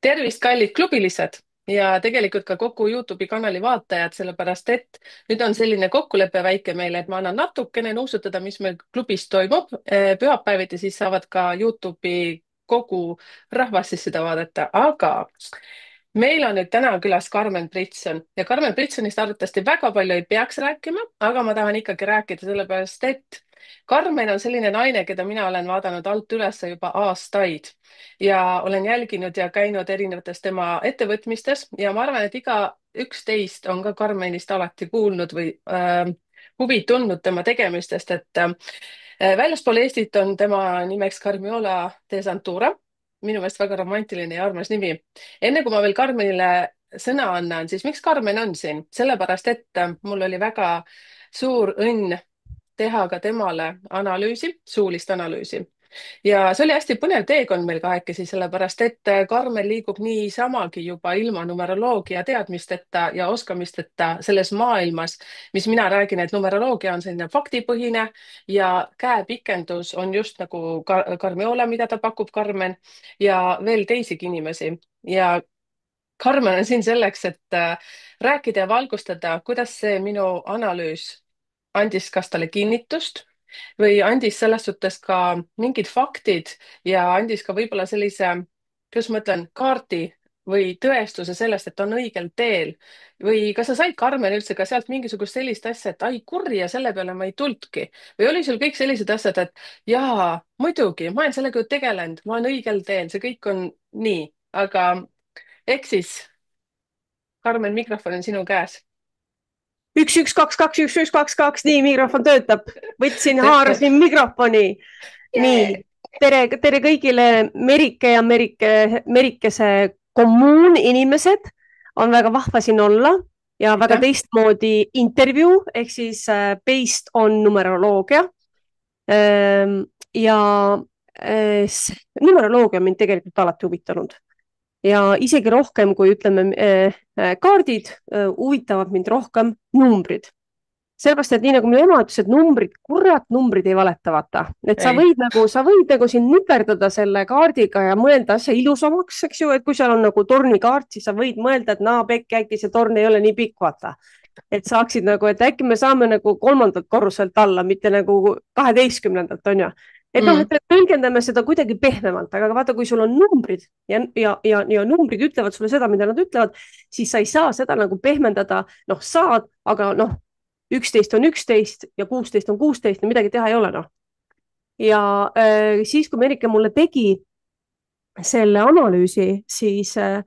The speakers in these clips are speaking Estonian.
Tervist, kallid klubilised ja tegelikult ka kogu Youtube'i kanali vaatajad, sellepärast et nüüd on selline kokkulepe väike meile, et ma annan natukene nuusutada, mis meil klubis toimub pühapäeviti, siis saavad ka Youtube'i kogu rahvas siis seda vaadata, aga meil on nüüd täna külas Karmen Britson ja Karmen Britsonist arvatavasti väga palju ei peaks rääkima, aga ma tahan ikkagi rääkida, sellepärast et Karmen on selline naine, keda mina olen vaadanud alt üles juba aastaid ja olen jälginud ja käinud erinevates tema ettevõtmistes ja ma arvan, et igaüks teist on ka Karmenist alati kuulnud või huvi tundnud tema tegemistest, et väljaspool Eestit on tema nimeks Carmiola de Santura. Minu meelest väga romantiline ja armas nimi. Enne kui ma veel Karmenile sõna annan, siis miks Karmen on siin? Sellepärast, et mul oli väga suur õnn teha ka temale analüüsi, suulist analüüsi. Ja see oli hästi põnev teekond meil kahekesi, sellepärast et Karmen liigub niisamagi juba ilma numeroloogia teadmisteta ja oskamisteta selles maailmas, mis mina räägin, et numeroloogia on selline faktipõhine ja käepikendus on just nagu Karmiola, mida ta pakub, Karmen, ja veel teisigi inimesi. Ja Karmen on siin selleks, et rääkida ja valgustada, kuidas see minu analüüs andis kas talle kinnitust või andis selles suhtes ka mingid faktid ja andis ka võib-olla sellise, kuidas ma ütlen, kaardi või tõestuse sellest, et on õigel teel. Või kas sa said, Karmen, üldse ka sealt mingisugust sellist asja, et ai kurja, selle peale ma ei tulnudki? Või oli sul kõik sellised asjad, et jaa, muidugi, ma olen sellega ju tegelenud, ma olen õigel teel, see kõik on nii, aga ehk siis, Karmen, mikrofon on sinu käes. 1122122, nii mikrofon töötab. Võtsin, haarasin mikrofoni. Yeah. Nii, tere kõigile Merike ja Merikese kommuun inimesed. On väga vahva siin olla ja väga Aitäh. teistmoodi intervjuu, ehk siis based on numeroloogia. Ja numeroloogia on mind tegelikult alati huvitanud. Ja isegi rohkem kui ütleme kaardid, huvitavad mind rohkem numbrid. Sellepärast, et nii nagu minu ema ütles, et numbrid, kurat, numbrid ei valeta, vaata. Et sa Ei. võid nagu siin niperdada selle kaardiga ja mõelda asja ilusamaks, eks ju, et kui seal on nagu tornikaart, siis sa võid mõelda, et pekki, äkki see torn ei ole nii pikk, vaata. Et saaksid nagu, et äkki me saame nagu 3. korruselt alla, mitte nagu 12. on ju. Et noh, Mm. et tõlgendame seda kuidagi pehmemalt, aga vaata, kui sul on numbrid ja numbrid ütlevad sulle seda, mida nad ütlevad, siis sa ei saa seda nagu pehmendada, noh, saad, aga noh, 11 on 11 ja 16 on 16 ja midagi teha ei ole, noh. Ja siis, kui Merike mulle tegi selle analüüsi, siis see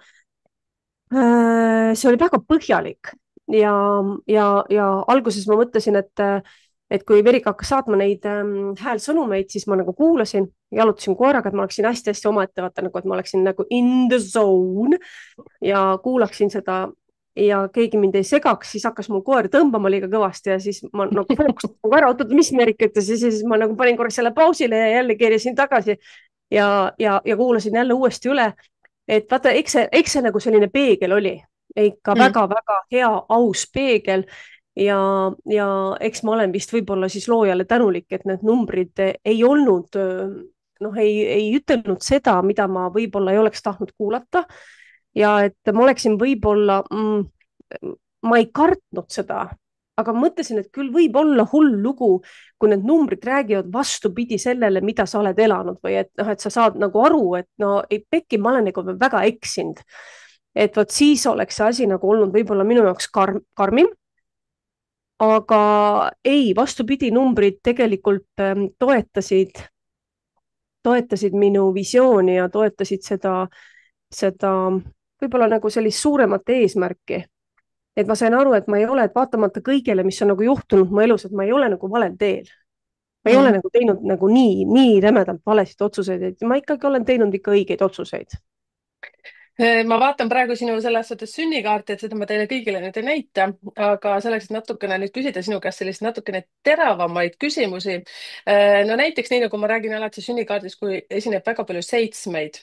oli väga põhjalik ja alguses ma mõtlesin, et kui Merike hakkas saatma neid häälsõnumeid, siis ma nagu kuulasin, jalutasin koeraga, et ma oleksin hästi-hästi omaette, vaata nagu, et ma oleksin nagu in the zone ja kuulaksin seda ja keegi mind ei segaks, siis hakkas mu koer tõmbama liiga kõvasti ja siis ma nagu fookustasin nagu ära, oot, mis Merike ütles ja siis ma nagu panin korraks selle pausile ja jälle keerasin tagasi ja kuulasin jälle uuesti üle. Et vaata, eks see nagu selline peegel oli, ikka Mm. väga-väga hea, aus peegel ja eks ma olen vist võib-olla siis loojale tänulik, et need numbrid ei olnud, noh, ei ütelnud seda, mida ma võib-olla ei oleks tahtnud kuulata ja et ma oleksin võib-olla, ma ei kartnud seda, aga mõtlesin, et küll võib olla hull lugu, kui need numbrid räägivad vastupidi sellele, mida sa oled elanud või et noh, et sa saad nagu aru, et no ei pekki, ma olen nagu väga eksinud. Et vot siis oleks see asi nagu olnud võib-olla minu jaoks karmim. Aga ei, vastupidi, numbrid tegelikult toetasid minu visiooni ja toetasid seda võib-olla nagu sellist suuremat eesmärki. Et ma sain aru, et ma ei ole, et vaatamata kõigele, mis on nagu juhtunud mu elus, et ma ei ole nagu valel teel. Ma ei ole Mm. nagu teinud nagu nii rämedalt valesid otsuseid, et ma ikkagi olen teinud ikka õigeid otsuseid. Ma vaatan praegu sinu selles suhtes sünnikaarti, et seda ma teile kõigile nüüd ei näita, aga selleks, et natukene nüüd küsida sinu käest selliseid natukene teravamaid küsimusi. No näiteks nii, nagu ma räägin alati sünnikaardis, kui esineb väga palju seitsmeid.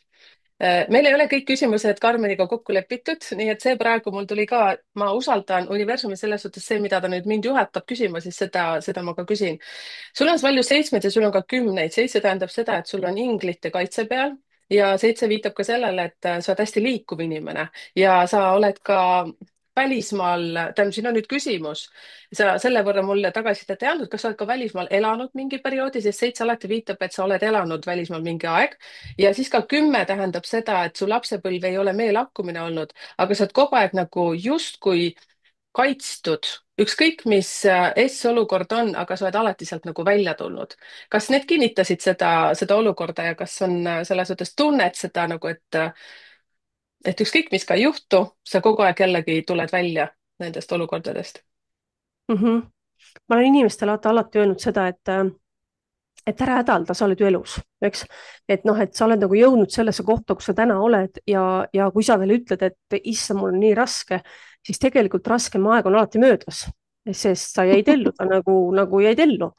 Meil ei ole kõik küsimused Karmeniga kokku lepitud, nii et see praegu mul tuli ka, ma usaldan universumi selles suhtes see, mida ta nüüd mind juhatab küsima, siis seda ma ka küsin. Sul on palju seitsmeid ja sul on ka kümneid. Seitse tähendab seda, et sul on inglite kaitse peal ja 7 viitab ka sellele, et sa oled hästi liikuv inimene ja sa oled ka välismaal, tähendab, siin on nüüd küsimus, sa selle võrra mulle tagasisidet ei andnud, kas sa oled ka välismaal elanud mingi perioodi, sest 7 alati viitab, et sa oled elanud välismaal mingi aeg ja siis ka 10 tähendab seda, et su lapsepõlv ei ole meelakkumine olnud, aga sa oled kogu aeg nagu justkui kaitstud, ükskõik mis S-olukord on, aga sa oled alati sealt nagu välja tulnud. kas need kinnitasid seda olukorda ja kas on selles suhtes tunned seda nagu, et ükskõik mis ka ei juhtu, sa kogu aeg jällegi tuled välja nendest olukordadest? mm. -hmm. Ma olen inimestele alati öelnud seda, et ära hädalda, sa oled ju elus, eks. Et noh, et sa oled nagu jõudnud sellesse kohta, kus sa täna oled ja kui sa veel ütled, et issand, mul on nii raske, siis tegelikult raskem aeg on alati möödas, sest sa jäid ellu, ta nagu jäid ellu.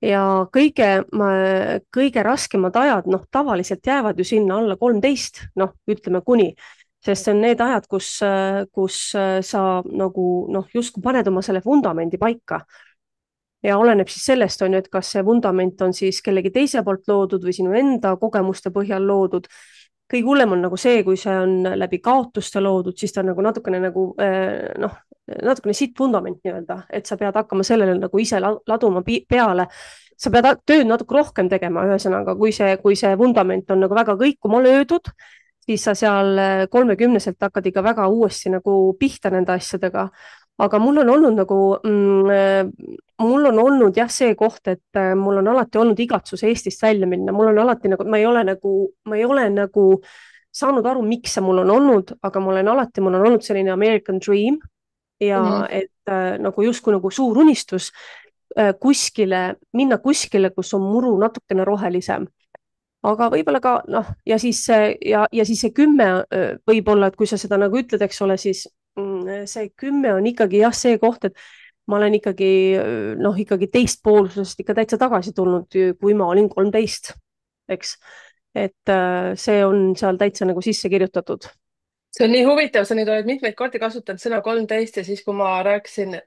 Ja kõige raskemad ajad, noh, tavaliselt jäävad ju sinna alla 13, noh, ütleme kuni, sest see on need ajad, kus sa nagu noh, justkui paned oma selle vundamendi paika ja oleneb siis sellest, on ju, et kas see vundament on siis kellegi teise poolt loodud või sinu enda kogemuste põhjal loodud. Kõige hullem on nagu see, kui see on läbi kaotuste loodud, siis ta on nagu natukene nagu noh, natukene sitt vundament nii-öelda, et sa pead hakkama sellele nagu ise laduma peale. Sa pead tööd natuke rohkem tegema, ühesõnaga, kui see vundament on nagu väga kõikuma löödud, siis sa seal 30-selt hakkad ikka väga uuesti nagu pihta nende asjadega. Aga mul on olnud nagu mul on olnud jah, see koht, et mul on alati olnud igatsus Eestist välja minna, mul on alati nagu, ma ei ole nagu saanud aru, miks see mul on olnud, aga mul on olnud selline American dream ja Mhm. et nagu justkui nagu suur unistus minna kuskile, kus on muru natukene rohelisem. Aga võib-olla ka noh, ja siis see 10 võib-olla, et kui sa seda nagu ütled, eks ole, siis see 10 on ikkagi jah, see koht, et ma olen ikkagi noh, ikkagi teistpoolsusest ikka täitsa tagasi tulnud, kui ma olin 13, eks. Et see on seal täitsa nagu sisse kirjutatud. see on nii huvitav, sa nüüd oled mitmeid kordi kasutanud sõna 13 ja siis, kui ma rääkisin,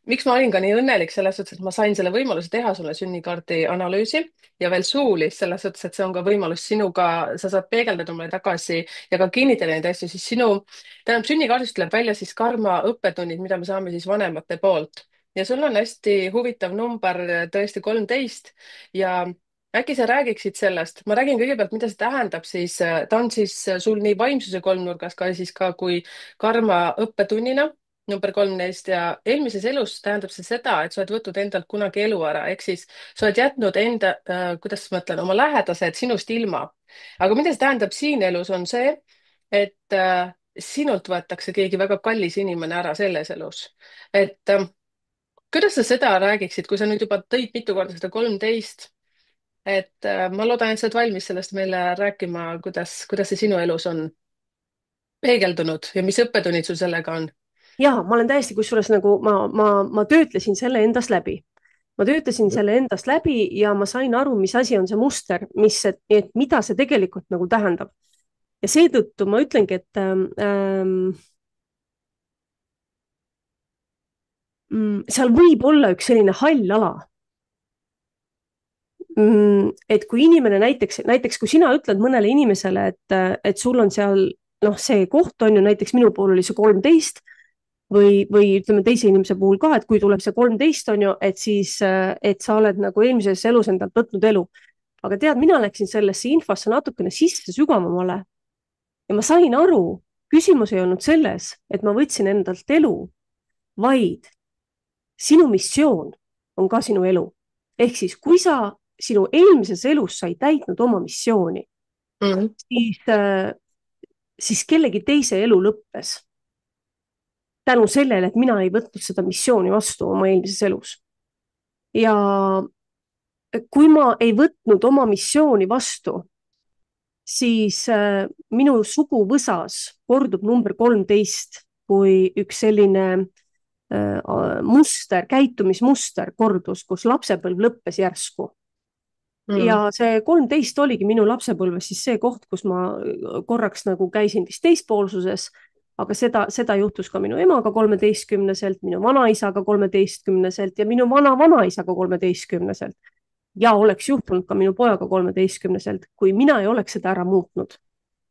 miks ma olin ka nii õnnelik selles suhtes, et ma sain selle võimaluse teha sulle sünnikaardi analüüsi ja veel suulist, selles suhtes, et see on ka võimalus sinuga, sa saad peegeldada mulle tagasi ja ka kinnitada neid asju, siis tähendab, sünnikaardist tuleb välja siis karma õppetunnid, mida me saame siis vanemate poolt. ja sul on hästi huvitav number, tõesti 13 ja äkki sa räägiksid sellest, ma räägin kõigepealt, mida see tähendab siis, ta on siis sul nii vaimsuse kolmnurgas ka siis ka kui karma õppetunnina number 13 ja eelmises elus tähendab see seda, et sa oled võtnud endalt kunagi elu ära, ehk siis sa oled jätnud enda kuidas ma ütlen, oma lähedased sinust ilma. aga mida see tähendab siin elus, on see, et sinult võetakse keegi väga kallis inimene ära selles elus. et kuidas sa seda räägiksid, kui sa nüüd juba tõid mitu korda seda 13, et ma loodan, et sa oled valmis sellest meile rääkima, kuidas see sinu elus on peegeldunud ja mis õppetunnid sul sellega on? ja ma olen täiesti, kusjuures nagu ma töötlesin selle endast läbi. Ma töötasin selle endast läbi ja ma sain aru, mis asi on see muster, et mida see tegelikult nagu tähendab. Ja seetõttu ma ütlengi, et seal võib olla üks selline hall ala. Et kui inimene näiteks kui sina ütled mõnele inimesele, et sul on seal noh, see koht on ju, näiteks minu puhul oli see 13 või ütleme teise inimese puhul ka, et kui tuleb see 13 on ju, et siis, et sa oled nagu eelmises elus endalt võtnud elu. Aga tead, mina läksin sellesse infosse natukene sisse sügavamale ja ma sain aru, küsimus ei olnud selles, et ma võtsin endalt elu, vaid sinu missioon on ka sinu elu. Ehk siis, kui sinu eelmises elus sa ei täitnud oma missiooni, siis kellegi teise elu lõppes tänu sellele, et mina ei võtnud seda missiooni vastu oma eelmises elus. Ja kui ma ei võtnud oma missiooni vastu, siis minu suguvõsas kordub number 13 kui üks selline muster, käitumismuster kordus, kus lapsepõlv lõppes järsku. Ja see 13 oligi minu lapsepõlves siis see koht, kus ma korraks nagu käisin vist teispoolsuses, aga seda juhtus ka minu emaga 13-selt, minu vanaisaga 13-selt ja minu vana-vanaisaga 13-selt. ja oleks juhtunud ka minu pojaga 13-selt, kui mina ei oleks seda ära muutnud.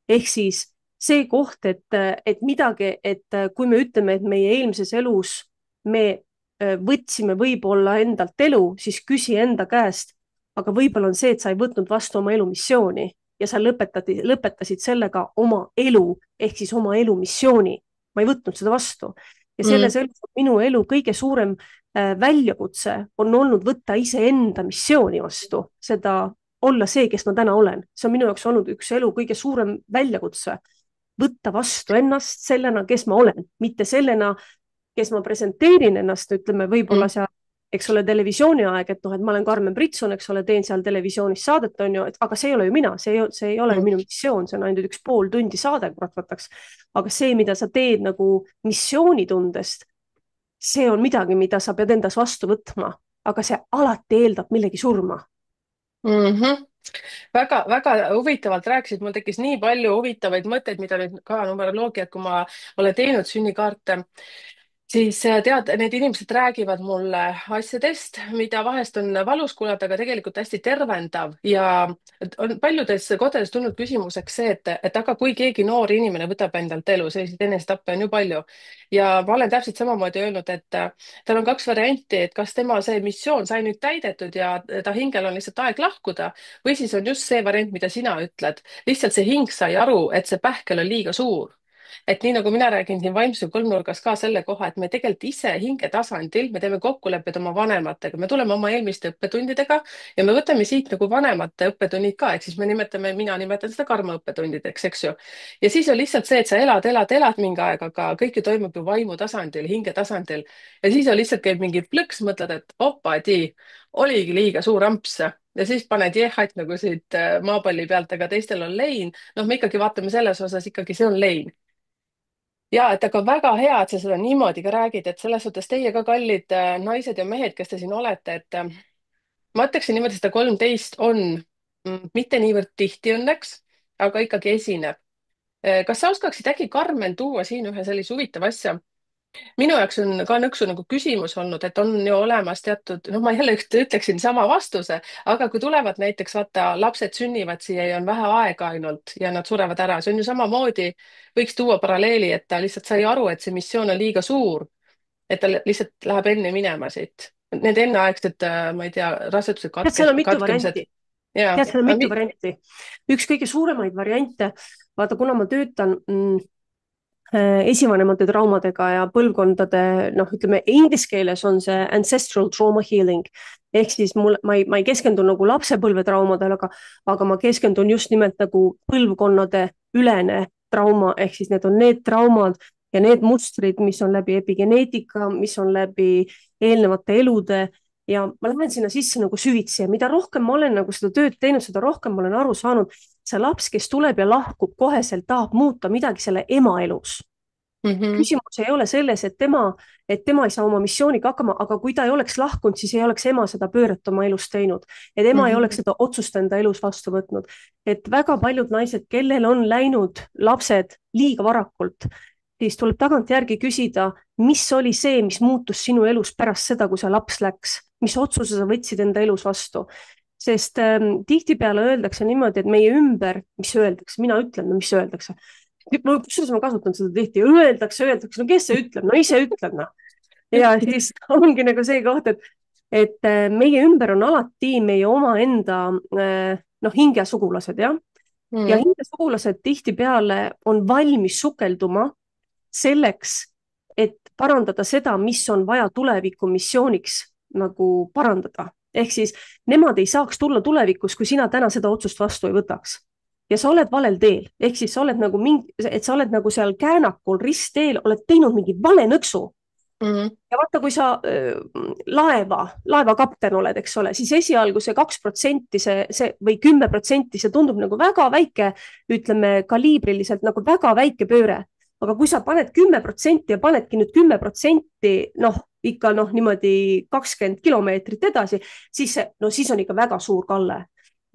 Ehk siis see koht, et midagi, et kui me ütleme, et meie eelmises elus me võtsime võib-olla endalt elu, siis küsi enda käest, aga võib-olla on see, et sa ei võtnud vastu oma elu missiooni ja sa lõpetasid sellega oma elu ehk siis oma elu missiooni. Ma ei võtnud seda vastu ja selles elus minu elu kõige suurem väljakutse on olnud võtta iseenda missiooni vastu, seda olla see, kes ma täna olen. See on minu jaoks olnud üks elu kõige suurem väljakutse. Võtta vastu ennast sellena, kes ma olen, mitte sellena, kes ma presenteerin ennast, ütleme võib-olla seal, eks ole, televisiooni aeg, et noh, et ma olen Karmen Britson, eks ole, teen seal televisioonis saadet, on ju, aga see ei ole ju mina, see ei ole ju minu missioon, see on ainult 1,5 tundi saade, kurat võtaks. Aga see, mida sa teed nagu missioonitundest, see on midagi, mida sa pead endas vastu võtma, aga see alati eeldab millegi surma. Väga-väga huvitavalt rääkisid, mul tekkis nii palju huvitavaid mõtteid, mida nüüd ka numeroloogiat, kui ma olen teinud sünnikaarte, siis tead, need inimesed räägivad mulle asjadest, mida vahest on valus kuulata, aga tegelikult hästi tervendav ja on paljudes kohtades tulnud küsimuseks see, et aga kui keegi noor inimene võtab endalt elu, selliseid enesetappe on ju palju. Ja ma olen täpselt samamoodi öelnud, et tal on kaks varianti, et kas tema see missioon sai nüüd täidetud ja ta hingel on lihtsalt aeg lahkuda või siis on just see variant, mida sina ütled. Lihtsalt see hing sai aru, et see pähkel on liiga suur. Et nii nagu mina räägin siin vaimse kolmnurgas ka selle koha, et me tegelikult ise hinge tasandil, me teeme kokkulepped oma vanematega, me tuleme oma eelmiste õppetundidega ja me võtame siit nagu vanemate õppetunnid ka, ehk siis me nimetame, mina nimetan seda karmaõppetundideks, eks ju. Ja siis on lihtsalt see, et sa elad mingi aeg, aga kõik ju toimub ju vaimu tasandil, hinge tasandil. Ja siis on lihtsalt käib mingi plõks, mõtled, et opadi, oligi liiga suur amps ja siis paned jehhat nagu siit maapalli pealt, aga teistel on lein. Noh, me ikkagi vaatame selles osas ikkagi see on lein. Ja et aga väga hea, et sa seda niimoodi ka räägid, et selles suhtes teie ka kallid naised ja mehed, kes te siin olete, et ma ütleksin niimoodi, seda 13 on mitte niivõrd tihti õnneks, aga ikkagi esineb. Kas sa oskaksid äkki, Karmen, tuua siin ühe sellise huvitava asja? Minu jaoks on ka nõksu nagu küsimus olnud, et on ju olemas teatud, noh, ma jälle ütleksin sama vastuse, aga kui tulevad näiteks, vaata, lapsed sünnivad siia ja on vähe aega ainult ja nad surevad ära, see on ju samamoodi, võiks tuua paralleeli, et ta lihtsalt sai aru, et see missioon on liiga suur, et ta lihtsalt läheb enne minema siit. Need enneaegsed, ma ei tea, rasedused, Tead, seal on mitu katkemised. varianti. Tead, seal on mitu varianti. Üks kõige suuremaid variante, vaata, kuna ma töötan esivanemate traumadega ja põlvkondade, noh, ütleme inglise keeles on see ancestral trauma healing ehk siis ma ei keskendu nagu lapsepõlvetraumadele, aga ma keskendun just nimelt nagu põlvkonnade ülene trauma ehk siis need on need traumad ja need mustrid, mis on läbi epigeneetika, mis on läbi eelnevate elude ja ma lähen sinna sisse nagu süvitsi ja mida rohkem ma olen nagu seda tööd teinud, seda rohkem ma olen aru saanud, see laps, kes tuleb ja lahkub koheselt, tahab muuta midagi selle ema elus. Küsimus ei ole selles, et tema ei saa oma missiooniga hakkama, aga kui ta ei oleks lahkunud, siis ei oleks ema seda pööret oma elus teinud. Et ema ei oleks seda otsust enda elus vastu võtnud. Et väga paljud naised, kellel on läinud lapsed liiga varakult, siis tuleb tagantjärgi küsida, mis oli see, mis muutus sinu elus pärast seda, kui see laps läks, mis otsuse sa võtsid enda elus vastu. Sest tihtipeale öeldakse niimoodi, et meie ümber, mis öeldakse, mina ütlen, mis öeldakse. Kusjuures ma kasutan seda tihti, öeldakse, no kes see ütleb, no ise ütleb, noh. Ja siis ongi nagu see koht, et meie ümber on alati meie omaenda hingesugulased, jah. Ja hingesugulased tihtipeale on valmis sukelduma selleks, et parandada seda, mis on vaja tuleviku missiooniks nagu parandada. Ehk siis nemad ei saaks tulla tulevikus, kui sina täna seda otsust vastu ei võtaks. Ja sa oled valel teel. Ehk siis sa oled nagu seal käänakul ristteel, oled teinud mingi vale nõksu. Ja vaata, kui sa laeva kapten oled, eks ole, siis esialgu see 2% või 10% see tundub nagu väga väike, ütleme kaliibriliselt nagu väga väike pööre. Aga kui sa paned 10% ja panedki nüüd 10%, ikka niimoodi 20 kilomeetrit edasi, siis on ikka väga suur kalle.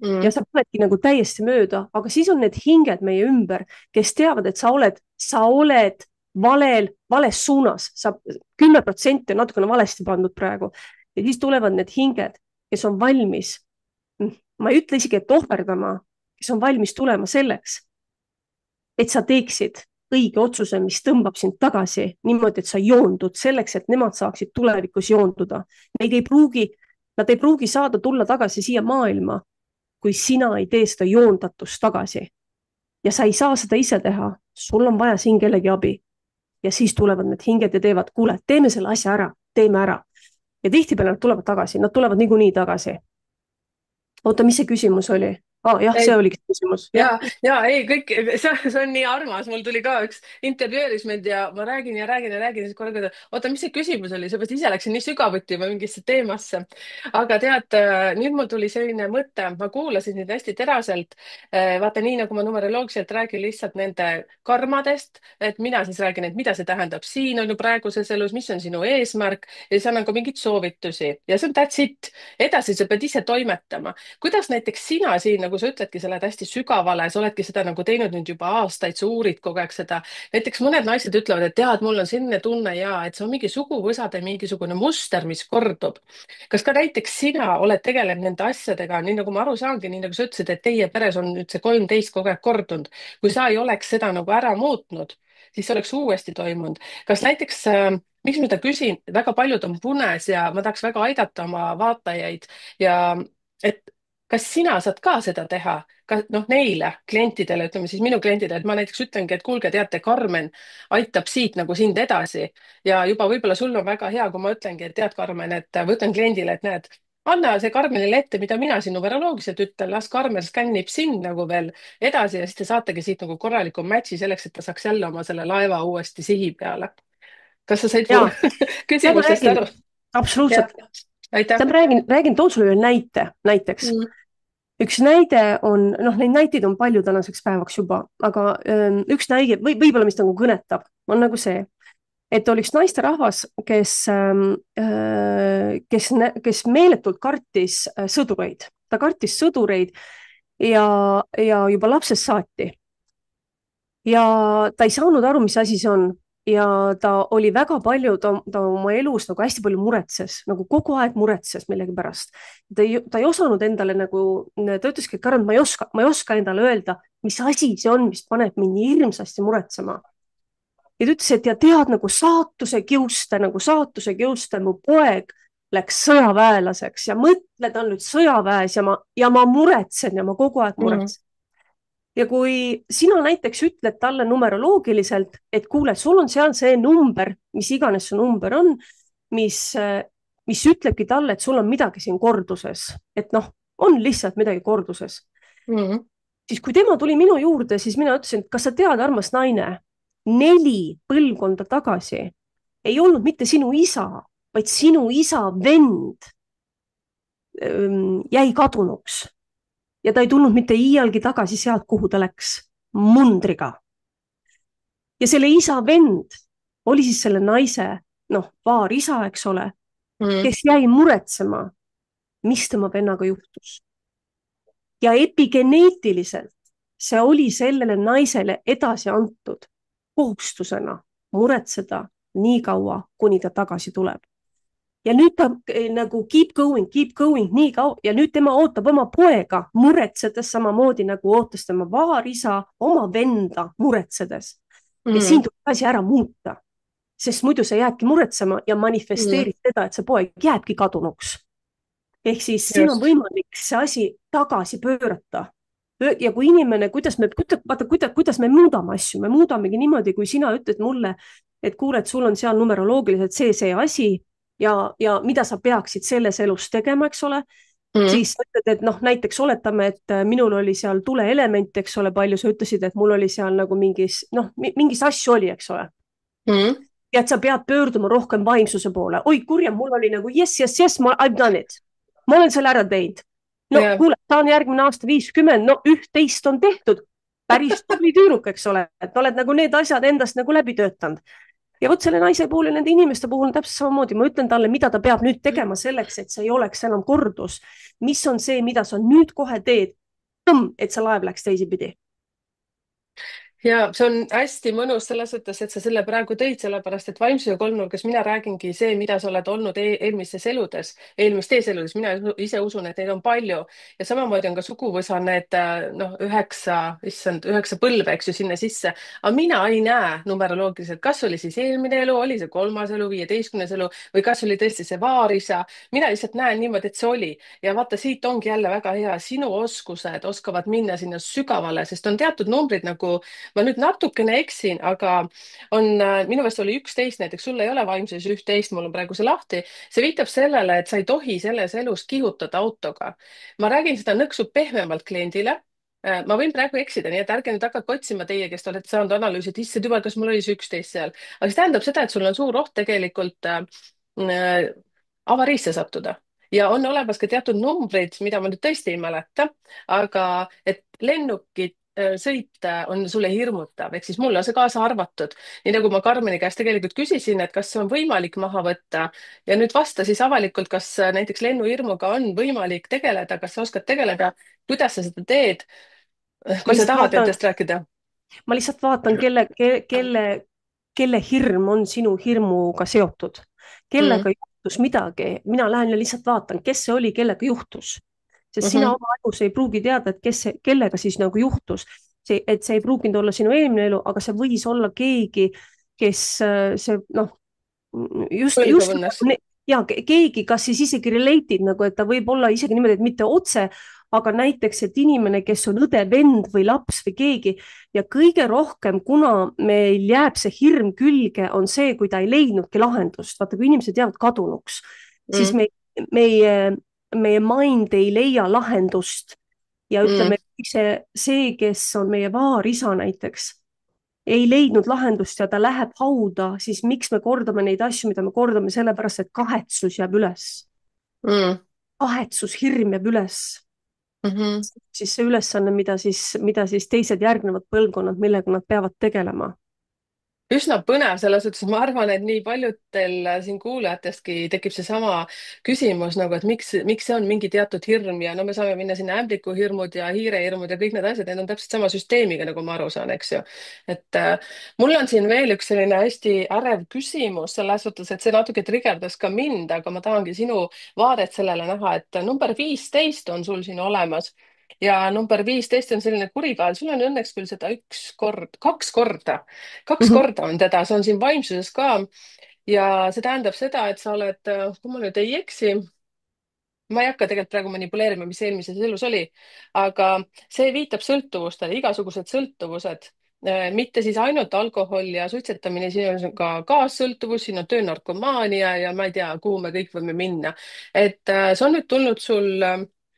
Ja sa panedki nagu täiesti mööda, aga siis on need hinged meie ümber, kes teavad, et sa oled vales suunas, 10% on natukene valesti pandud praegu. Ja siis tulevad need hinged, kes on valmis ma ei ütle isegi, et ohverdama, kes on valmis tulema selleks, et sa teeksid õige otsuse, mis tõmbab sind tagasi niimoodi, et sa joondud selleks, et nemad saaksid tulevikus joonduda. Nad ei pruugi saada tulla tagasi siia maailma, kui sina ei tee seda joondatust tagasi. Ja sa ei saa seda ise teha, sul on vaja siin kellegi abi. Ja siis tulevad need hinged ja teevad, kuule, teeme selle asja ära, teeme ära. Ja tihtipeale nad tulevad tagasi, nad tulevad niikuinii tagasi. Oota, mis see küsimus oli? Jah, see oligi küsimus. Ja ei, kõik, see on nii armas, mul tuli ka üks intervjueeris mind ja ma räägin ja räägin ja räägin, siis korraga, oota, mis see küsimus oli, seepärast ise läksin nii sügavuti juba mingisse teemasse. aga tead, nüüd mul tuli selline mõte, ma kuulasin neid hästi teraselt. vaata, nii nagu ma numeroloogiliselt räägin lihtsalt nende karmadest, et mina siis räägin, et mida see tähendab siin on ju praeguses elus, mis on sinu eesmärk ja siis annan ka mingeid soovitusi ja see on that's it. edasi sa pead ise toimetama. Kuidas näiteks sina siin, nagu sa ütledki, sa oled hästi sügavale, sa oledki seda nagu teinud nüüd juba aastaid, sa uurid kogu aeg seda. näiteks mõned naised ütlevad, et tead, mul on selline tunne ja et see on mingi suguvõsade mingisugune muster, mis kordub. kas ka näiteks sina oled tegelenud nende asjadega, nii nagu ma aru saangi, nii nagu sa ütlesid, et teie peres on nüüd see 13 kogu aeg kordunud. kui sa ei oleks seda nagu ära muutnud, siis see oleks uuesti toimunud. kas näiteks miks ma seda küsin, väga paljud on punes ja ma tahaks väga aidata oma vaatajaid ja et kas sina saad ka seda teha, ka noh, neile klientidele, ütleme siis minu klientidele, et ma näiteks ütlengi, et kuulge, teate, Karmen aitab siit nagu sind edasi ja juba võib-olla sul on väga hea, kui ma ütlengi, et tead, Karmen, et võtan kliendile, et näed, anna see Karmenile ette, mida mina siin numeroloogiliselt ütlen, las Karmen skännib sind nagu veel edasi ja siis te saategi siit nagu korraliku match'i selleks, et ta saaks jälle oma selle laeva uuesti sihi peale. kas sa said mu Ja, ja ma küsimustest räägin, aru? Jah, absoluutselt. aitäh. Toon sulle ühe näite, näiteks. Mm. Üks näide on, neid näiteid on palju tänaseks päevaks juba, aga üks näide võib-olla, mis nagu kõnetab, on nagu see, et oli üks naisterahvas, kes meeletult kartis sõdureid. Ta kartis sõdureid ja juba lapsest saati. Ja ta ei saanud aru, mis asi see on. Ja ta oli väga palju, ta oma elus nagu hästi palju muretses, nagu kogu aeg muretses millegi pärast. Ta ei osanud endale nagu, ta ütleski, et Karen, ma ei oska endale öelda, mis asi see on, mis paneb mind nii hirmsasti muretsema. Ja ta ütles, et ja tead nagu saatuse kiuste, mu poeg läks sõjaväelaseks ja mõtle, ta on nüüd sõjaväes ja ma muretsen ja ma kogu aeg muretsen. Ja kui sina näiteks ütled talle numeroloogiliselt, et kuule, sul on seal see number, mis iganes see number on, mis ütlebki talle, et sul on midagi siin korduses, et on lihtsalt midagi korduses. Siis kui tema tuli minu juurde, siis mina ütlesin, et kas sa tead, armas naine, 4 põlvkonda tagasi ei olnud mitte sinu isa, vaid sinu isa vend jäi kadunuks. Ja ta ei tulnud mitte iialgi tagasi sealt, kuhu ta läks, mundriga. Ja selle isa vend oli siis selle naise, vaarisa, eks ole, kes jäi muretsema, mis tema vennaga juhtus. Ja epigeneetiliselt see oli sellele naisele edasi antud kohustusena muretseda nii kaua, kuni ta tagasi tuleb. Ja nüüd ta nagu keep going, nii kaua ja nüüd tema ootab oma poega muretsedes samamoodi nagu ootas tema vaarisa oma venda muretsedes. Ja siin tuleb asi ära muuta, sest muidu sa jääbki muretsema ja manifesteerid seda, et see poeg jääbki kadunuks. Ehk siis siin on võimalik see asi tagasi pöörata. Ja kui inimene, kuidas me muudame asju, me muudamegi niimoodi, kui sina ütled mulle, et kuule, et sul on seal numeroloogiliselt see asi, ja mida sa peaksid selles elus tegema, eks ole, siis sa ütled, et näiteks oletame, et minul oli seal tuleelement, eks ole, palju sa ütlesid, et mul oli seal nagu mingis asju oli, eks ole. Ja et sa pead pöörduma rohkem vaimsuse poole. Oi, kurja, mul oli nagu yes, I've done it. Ma olen selle ära teinud. Kuule, ta on järgmine aasta 50, 11 on tehtud. Päris tubli tüüruk, eks ole, et oled nagu need asjad endast nagu läbi töötanud. Ja võt selle naise puhul ja nende inimeste puhul on täpselt samamoodi. Ma ütlen talle, mida ta peab nüüd tegema selleks, et see ei oleks enam kordus. Mis on see, mida sa nüüd kohe teed, et see laev läks teisipidi? ja see on hästi mõnus selles mõttes, et sa selle praegu tõid, sellepärast et vaimsuse kolmnurgas mina räägingi see, mida sa oled olnud eelmistes eludes, eelmistes eludes, mina ise usun, et neid on palju ja samamoodi on ka suguvõsa need noh, issand, 9 põlve, eks ju, sinna sisse. aga mina ei näe numeroloogiliselt, kas oli siis eelmine elu, oli see 3. elu, 15. elu või kas oli tõesti see vaarisa. mina lihtsalt näen niimoodi, et see oli ja vaata, siit ongi jälle väga hea, sinu oskused oskavad minna sinna sügavale, sest on teatud numbrid nagu ma nüüd natukene eksin, aga on, minu meelest oli 11 näiteks, sul ei ole vaimses 11, mul on praegu see lahti. see viitab sellele, et sa ei tohi selles elus kihutada autoga. ma räägin seda nõksu pehmemalt kliendile. Ma võin praegu eksida, nii et ärge nüüd hakake otsima teie, kes te olete saanud analüüsi, et issand jumal, kas mul oli see 11 seal. aga see tähendab seda, et sul on suur oht tegelikult avariisse sattuda. ja on olemas ka teatud numbrid, mida ma nüüd tõesti ei mäleta, aga et lennukit sõit on sulle hirmutav, ehk siis mulle on see kaasa arvatud. nii nagu ma Karmeni käest tegelikult küsisin, et kas see on võimalik maha võtta ja nüüd vasta siis avalikult, kas näiteks lennuhirmuga on võimalik tegeleda, kas sa oskad tegeleda, kuidas sa seda teed, ma kui sa lihtsalt tahad vaatan, endast rääkida. ma lihtsalt vaatan, kelle hirm on sinu hirmuga seotud, mm. kellega juhtus midagi, mina lähen ja lihtsalt vaatan, kes see oli, kellega juhtus, sest Mm sina -hmm. oma ajus ei pruugi teada, et kellega siis nagu juhtus. et see ei pruuginud olla sinu eelmine elu, aga see võis olla keegi, kes see noh, mõjub just õnnes. ja keegi, kas siis isegi related nagu, et ta võib olla isegi niimoodi, et mitte otse, aga näiteks, et inimene, kes on õde, vend või laps või keegi ja kõige rohkem, kuna meil jääb see hirm külge, on see, kui ta ei leidnudki lahendust. vaata, kui inimesed jäävad kadunuks, siis mm. meie mind ei leia lahendust ja Mm. ütleme, kes on meie vaarisa näiteks ei leidnud lahendust ja ta läheb hauda, siis miks me kordame neid asju, mida me kordame, sellepärast et kahetsus jääb üles. Mm. kahetsus, hirm jääb üles. Mm -hmm. siis see ülesanne, mida siis teised järgnevad põlvkonnad, millega nad peavad tegelema. Üsna põnev selles suhtes, ma arvan, et nii paljudel siin kuulajatestki tekib seesama küsimus nagu, et miks see on mingi teatud hirm ja no me saame minna sinna ämblikuhirmud ja hiirehirmud ja kõik need asjad, need on täpselt sama süsteemiga, nagu ma aru saan, eks ju. et mul on siin veel üks selline hästi ärev küsimus selles suhtes, et see natuke trigerdas ka mind, aga ma tahangi sinu vaadet sellele näha, et number 15 on sul siin olemas ja number 15 on selline kurikael, sul on õnneks küll seda kaks Mhm. korda on teda, see on siin vaimsuses ka ja see tähendab seda, et sa oled, kui ma nüüd ei eksi, ma ei hakka tegelikult praegu manipuleerima, mis eelmises elus oli, aga see viitab sõltuvustele, igasugused sõltuvused, mitte siis ainult alkohol ja suitsetamine, siin on ka kaassõltuvus, siin on töönarkomaania ja ma ei tea, kuhu me kõik võime minna. et see on nüüd tulnud sul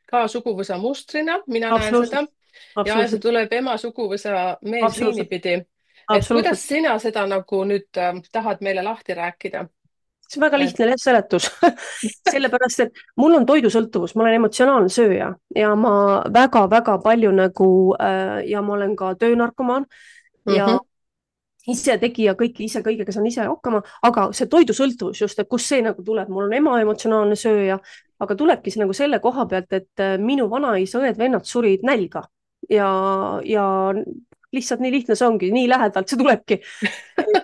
ka suguvõsa mustrina, mina näen seda absoluutselt, ja see absoluutselt, tuleb ema suguvõsa meesliini absoluutselt, pidi. et kuidas absoluutselt. sina seda nagu nüüd tahad meile lahti rääkida? see on väga et lihtne seletus sellepärast, et mul on toidusõltuvus, ma olen emotsionaalne sööja ja ma väga-väga palju nagu ja ma olen ka töönarkomaan ja mhm, isetegija, kõike ise, kõigega saan ise hakkama, aga see toidusõltuvus just, et kust see nagu tuleb, mul on ema emotsionaalne sööja, aga tulebki see nagu selle koha pealt, et minu vanaisa õed-vennad surid nälga ja lihtsalt nii lihtne see ongi, nii lähedalt see tulebki.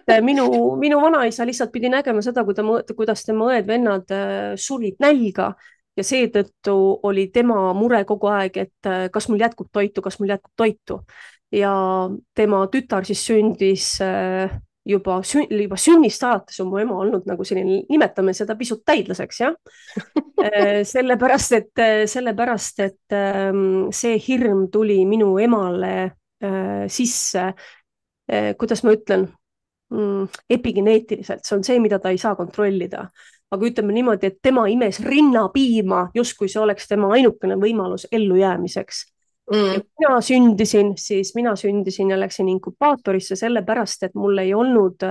et minu vanaisa lihtsalt pidi nägema seda, kuidas tema õed-vennad surid nälga ja seetõttu oli tema mure kogu aeg, et kas mul jätkub toitu, kas mul jätkub toitu ja tema tütar siis sündis juba sünnist alates on mu ema olnud nagu selline, nimetame seda pisut täidlaseks, jah. sellepärast, et see hirm tuli minu emale sisse, kuidas ma ütlen, epigeneetiliselt, see on see, mida ta ei saa kontrollida. aga ütleme niimoodi, et tema imes rinnapiima, justkui see oleks tema ainukene võimalus ellujäämiseks. ja mm, kui mina sündisin ja läksin inkubaatorisse sellepärast, et mul ei olnud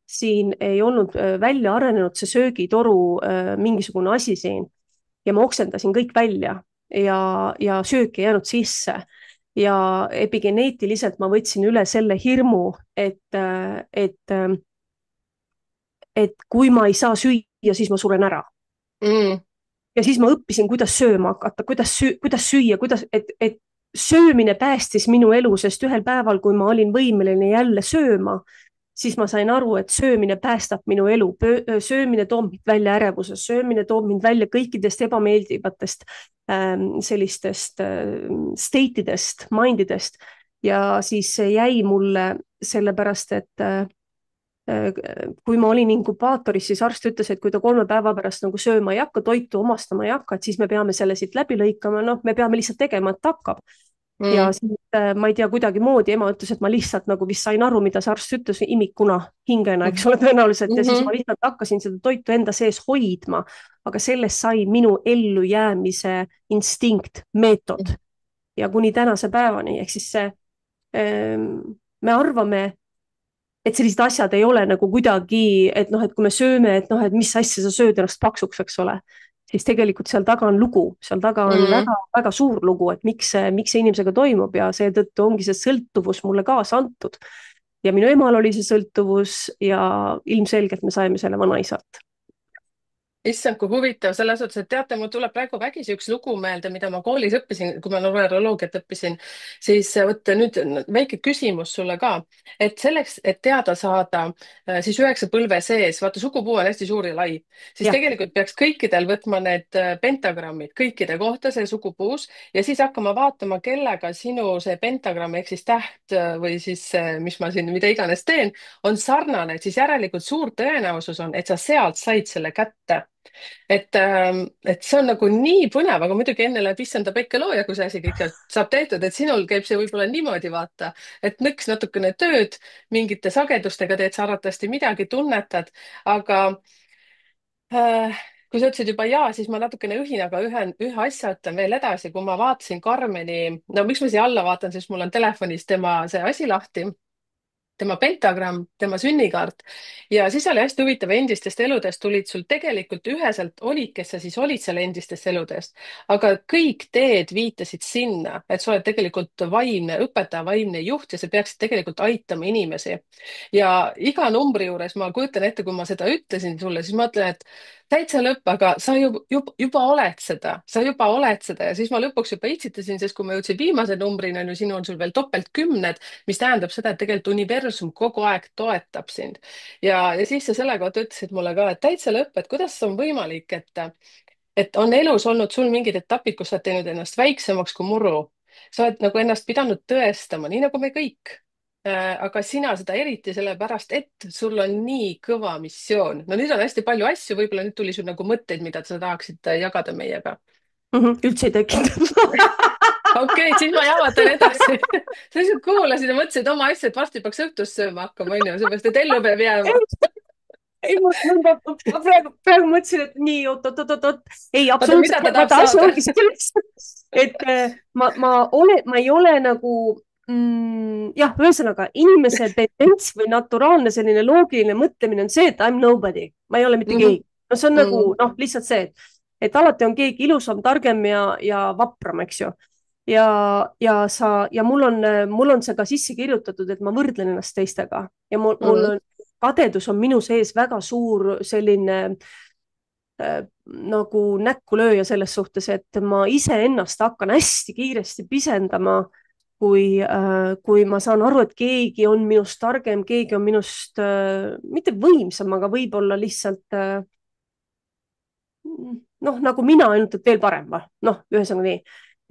siin ei olnud välja arenenud see söögitoru mingisugune asi siin ja ma oksendasin kõik välja ja söök ei jäänud sisse ja epigeneetiliselt ma võtsin üle selle hirmu, et kui ma ei saa süüa, siis ma suren ära. mm, Ja siis ma õppisin, kuidas sööma hakata, kuidas süüa, et söömine päästis minu elu, sest ühel päeval, kui ma olin võimeline jälle sööma, siis ma sain aru, et söömine päästab minu elu, söömine toob mind välja ärevusest, söömine toob mind välja kõikidest ebameeldivatest sellistest state idest, mind idest ja siis see jäi mulle sellepärast, et kui ma olin inkubaatoris, siis arst ütles, et kui ta 3 päeva pärast nagu sööma ei hakka, toitu omastama ei hakka, et siis me peame selle siit läbi lõikama, noh, me peame lihtsalt tegema, et ta hakkab. Ja mm. siis ma ei tea, kuidagimoodi ema ütles, et ma lihtsalt nagu vist sain aru, mida see arst ütles imikuna, hingena, eks ole, tõenäoliselt ja siis Mhm. ma lihtsalt hakkasin seda toitu enda sees hoidma, aga sellest sai minu ellujäämise instinkt, meetod ja kuni tänase päevani, ehk siis see me arvame, et sellised asjad ei ole nagu kuidagi, et noh, et kui me sööme, et noh, et mis asja sa sööd ennast paksuks, eks ole, siis tegelikult seal taga on lugu, seal taga on Mm. väga-väga suur lugu, et miks see inimesega toimub ja seetõttu ongi see sõltuvus mulle kaasa antud. ja minu emal oli see sõltuvus ja ilmselgelt me saime selle vanaisalt. Issand, kui huvitav selles suhtes, et teate, mul tuleb praegu vägisi üks lugu meelde, mida ma koolis õppisin, kui ma numeroloogiat õppisin, siis vot nüüd väike küsimus sulle ka, et selleks, et teada saada siis 9 põlve sees, vaata sugupuu on hästi suur ja lai, siis jah. tegelikult peaks kõikidel võtma need pentagrammid kõikide kohta see sugupuus ja siis hakkama vaatama, kellega sinu see pentagramm ehk siis täht või siis mis ma siin, mida iganes teen, on sarnane, et siis järelikult suur tõenäosus on, et sa sealt said selle kätte et see on nagu nii põnev, aga muidugi enne läheb issanda Pekke looja, kui see asi kõik saab tehtud, et sinul käib see võib-olla niimoodi, vaata, et nõks natukene tööd, mingite sagedustega teed sa arvatavasti midagi, tunnetad, aga kui sa ütlesid juba jaa, siis ma natukene ühin, aga ühe asja ütlen veel edasi, kui ma vaatasin Karmeni, no miks ma siia alla vaatan, sest mul on telefonis tema see asi lahti, tema pentagramm, tema sünnikaart ja siis oli hästi huvitav, endistest eludest tulid sul tegelikult üheselt olid, kes sa siis olid seal endistest eludest, aga kõik teed viitasid sinna, et sa oled tegelikult vaimne õpetaja, vaimne juht ja sa peaksid tegelikult aitama inimesi. ja iga numbri juures ma kujutan ette, kui ma seda ütlesin sulle, siis ma mõtlen, et täitsa lõpp, aga sa juba oled seda, sa juba oled seda ja siis ma lõpuks juba itsitasin, sest kui ma jõudsin viimase numbrini, on ju, siin on sul veel topeltkümned, mis tähendab seda, et tegelikult universum kogu aeg toetab sind. ja siis sa selle kohta ütlesid mulle ka, et täitsa lõpp, et kuidas on võimalik, et on elus olnud sul mingid etapid, kus sa oled teinud ennast väiksemaks kui muru. sa oled nagu ennast pidanud tõestama, nii nagu me kõik. Aga sina seda eriti sellepärast, et sul on nii kõva missioon. No nüüd on hästi palju asju, võib-olla nüüd tuli sul nagu mõtteid, mida sa tahaksid jagada meiega. Üldse ei tekkinud. Okei, siis ma jahvatan edasi. sa lihtsalt kuulasid ja mõtlesid oma asja, et varsti peaks õhtust sööma hakkama, onju, seepärast et ellu peab jääma. ei, ma praegu mõtlesin, et nii, oot. ei, oota, mida absoluutselt, ta tahab vaata, asi saada? ongi selles, et ma ei ole nagu jah, ühesõnaga inimese tendents või naturaalne selline loogiline mõtlemine on see, et I m nobody, ma ei ole mitte Mhm, keegi. no see on nagu mhm, noh, lihtsalt see, et alati on keegi ilusam, targem ja vapram, eks ju. ja mul on see ka sisse kirjutatud, et ma võrdlen ennast teistega ja mul mhm, on kadedus on minu sees väga suur selline nagu näkkulööja selles suhtes, et ma iseennast hakkan hästi kiiresti pisendama, kui ma saan aru, et keegi on minust targem, keegi on minust mitte võimsam, aga võib-olla lihtsalt noh, nagu mina, ainult et veel parem, noh, ühesõnaga nii.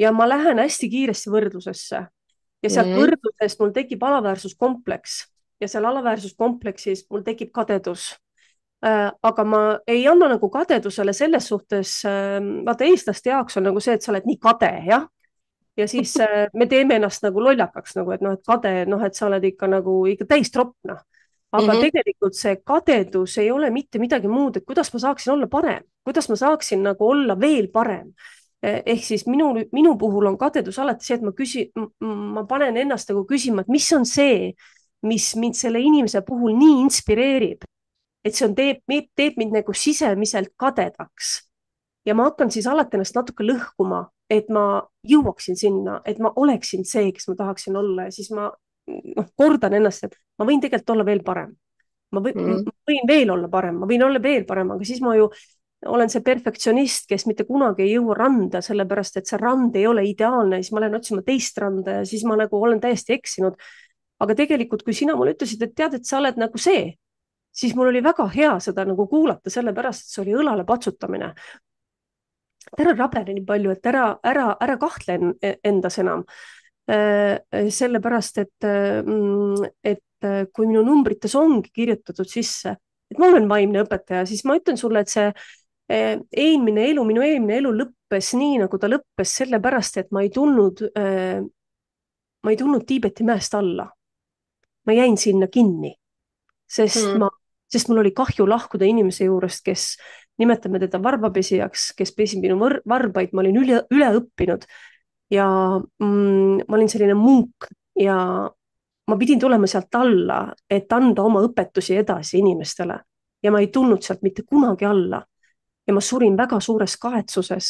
ja ma lähen hästi kiiresti võrdlusesse ja sealt mhm, võrdlusest mul tekib alaväärsuskompleks ja seal alaväärsuskompleksis mul tekib kadedus. aga ma ei anna nagu kadedusele selles suhtes, vaata eestlaste jaoks on nagu see, et sa oled nii kade, jah. ja siis me teeme ennast nagu lollakaks nagu, et noh, et kade, noh, et sa oled ikka täis tropp, noh. aga mhm, tegelikult see kadedus ei ole mitte midagi muud, et kuidas ma saaksin olla parem, kuidas ma saaksin nagu olla veel parem. ehk siis minu puhul on kadedus alati see, et ma panen ennast nagu küsima, et mis on see, mis mind selle inimese puhul nii inspireerib, et see teeb mind nagu sisemiselt kadedaks. ja ma hakkan siis alati ennast natuke lõhkuma, et ma jõuaksin sinna, et ma oleksin see, kes ma tahaksin olla ja siis ma kordan ennast, et ma võin tegelikult olla veel parem. Ma mhm. võin veel olla parem, ma võin olla veel parem, aga siis ma ju olen see perfektsionist, kes mitte kunagi ei jõua randa, sellepärast et see rand ei ole ideaalne, siis ma lähen otsima teist randa ja siis ma nagu olen täiesti eksinud. aga tegelikult, kui sina mulle ütlesid, et tead, et sa oled nagu see, siis mul oli väga hea seda nagu kuulata, sellepärast et see oli õlale patsutamine. ära rabene nii palju, et ära kahtle endas enam. sellepärast, et kui minu numbrites ongi kirjutatud sisse, et ma olen vaimne õpetaja, siis ma ütlen sulle, et see minu eelmine elu lõppes nii, nagu ta lõppes, sellepärast et ma ei tulnud Tiibeti mäest alla. ma jäin sinna kinni, sest mm. mul oli kahju lahkuda inimese juurest, kes, nimetame teda varbapesijaks, kes pesi minu varbaid, ma olin üle õppinud ja ma olin selline munk ja ma pidin tulema sealt alla, et anda oma õpetusi edasi inimestele ja ma ei tulnud sealt mitte kunagi alla. ja ma surin väga suures kahetsuses,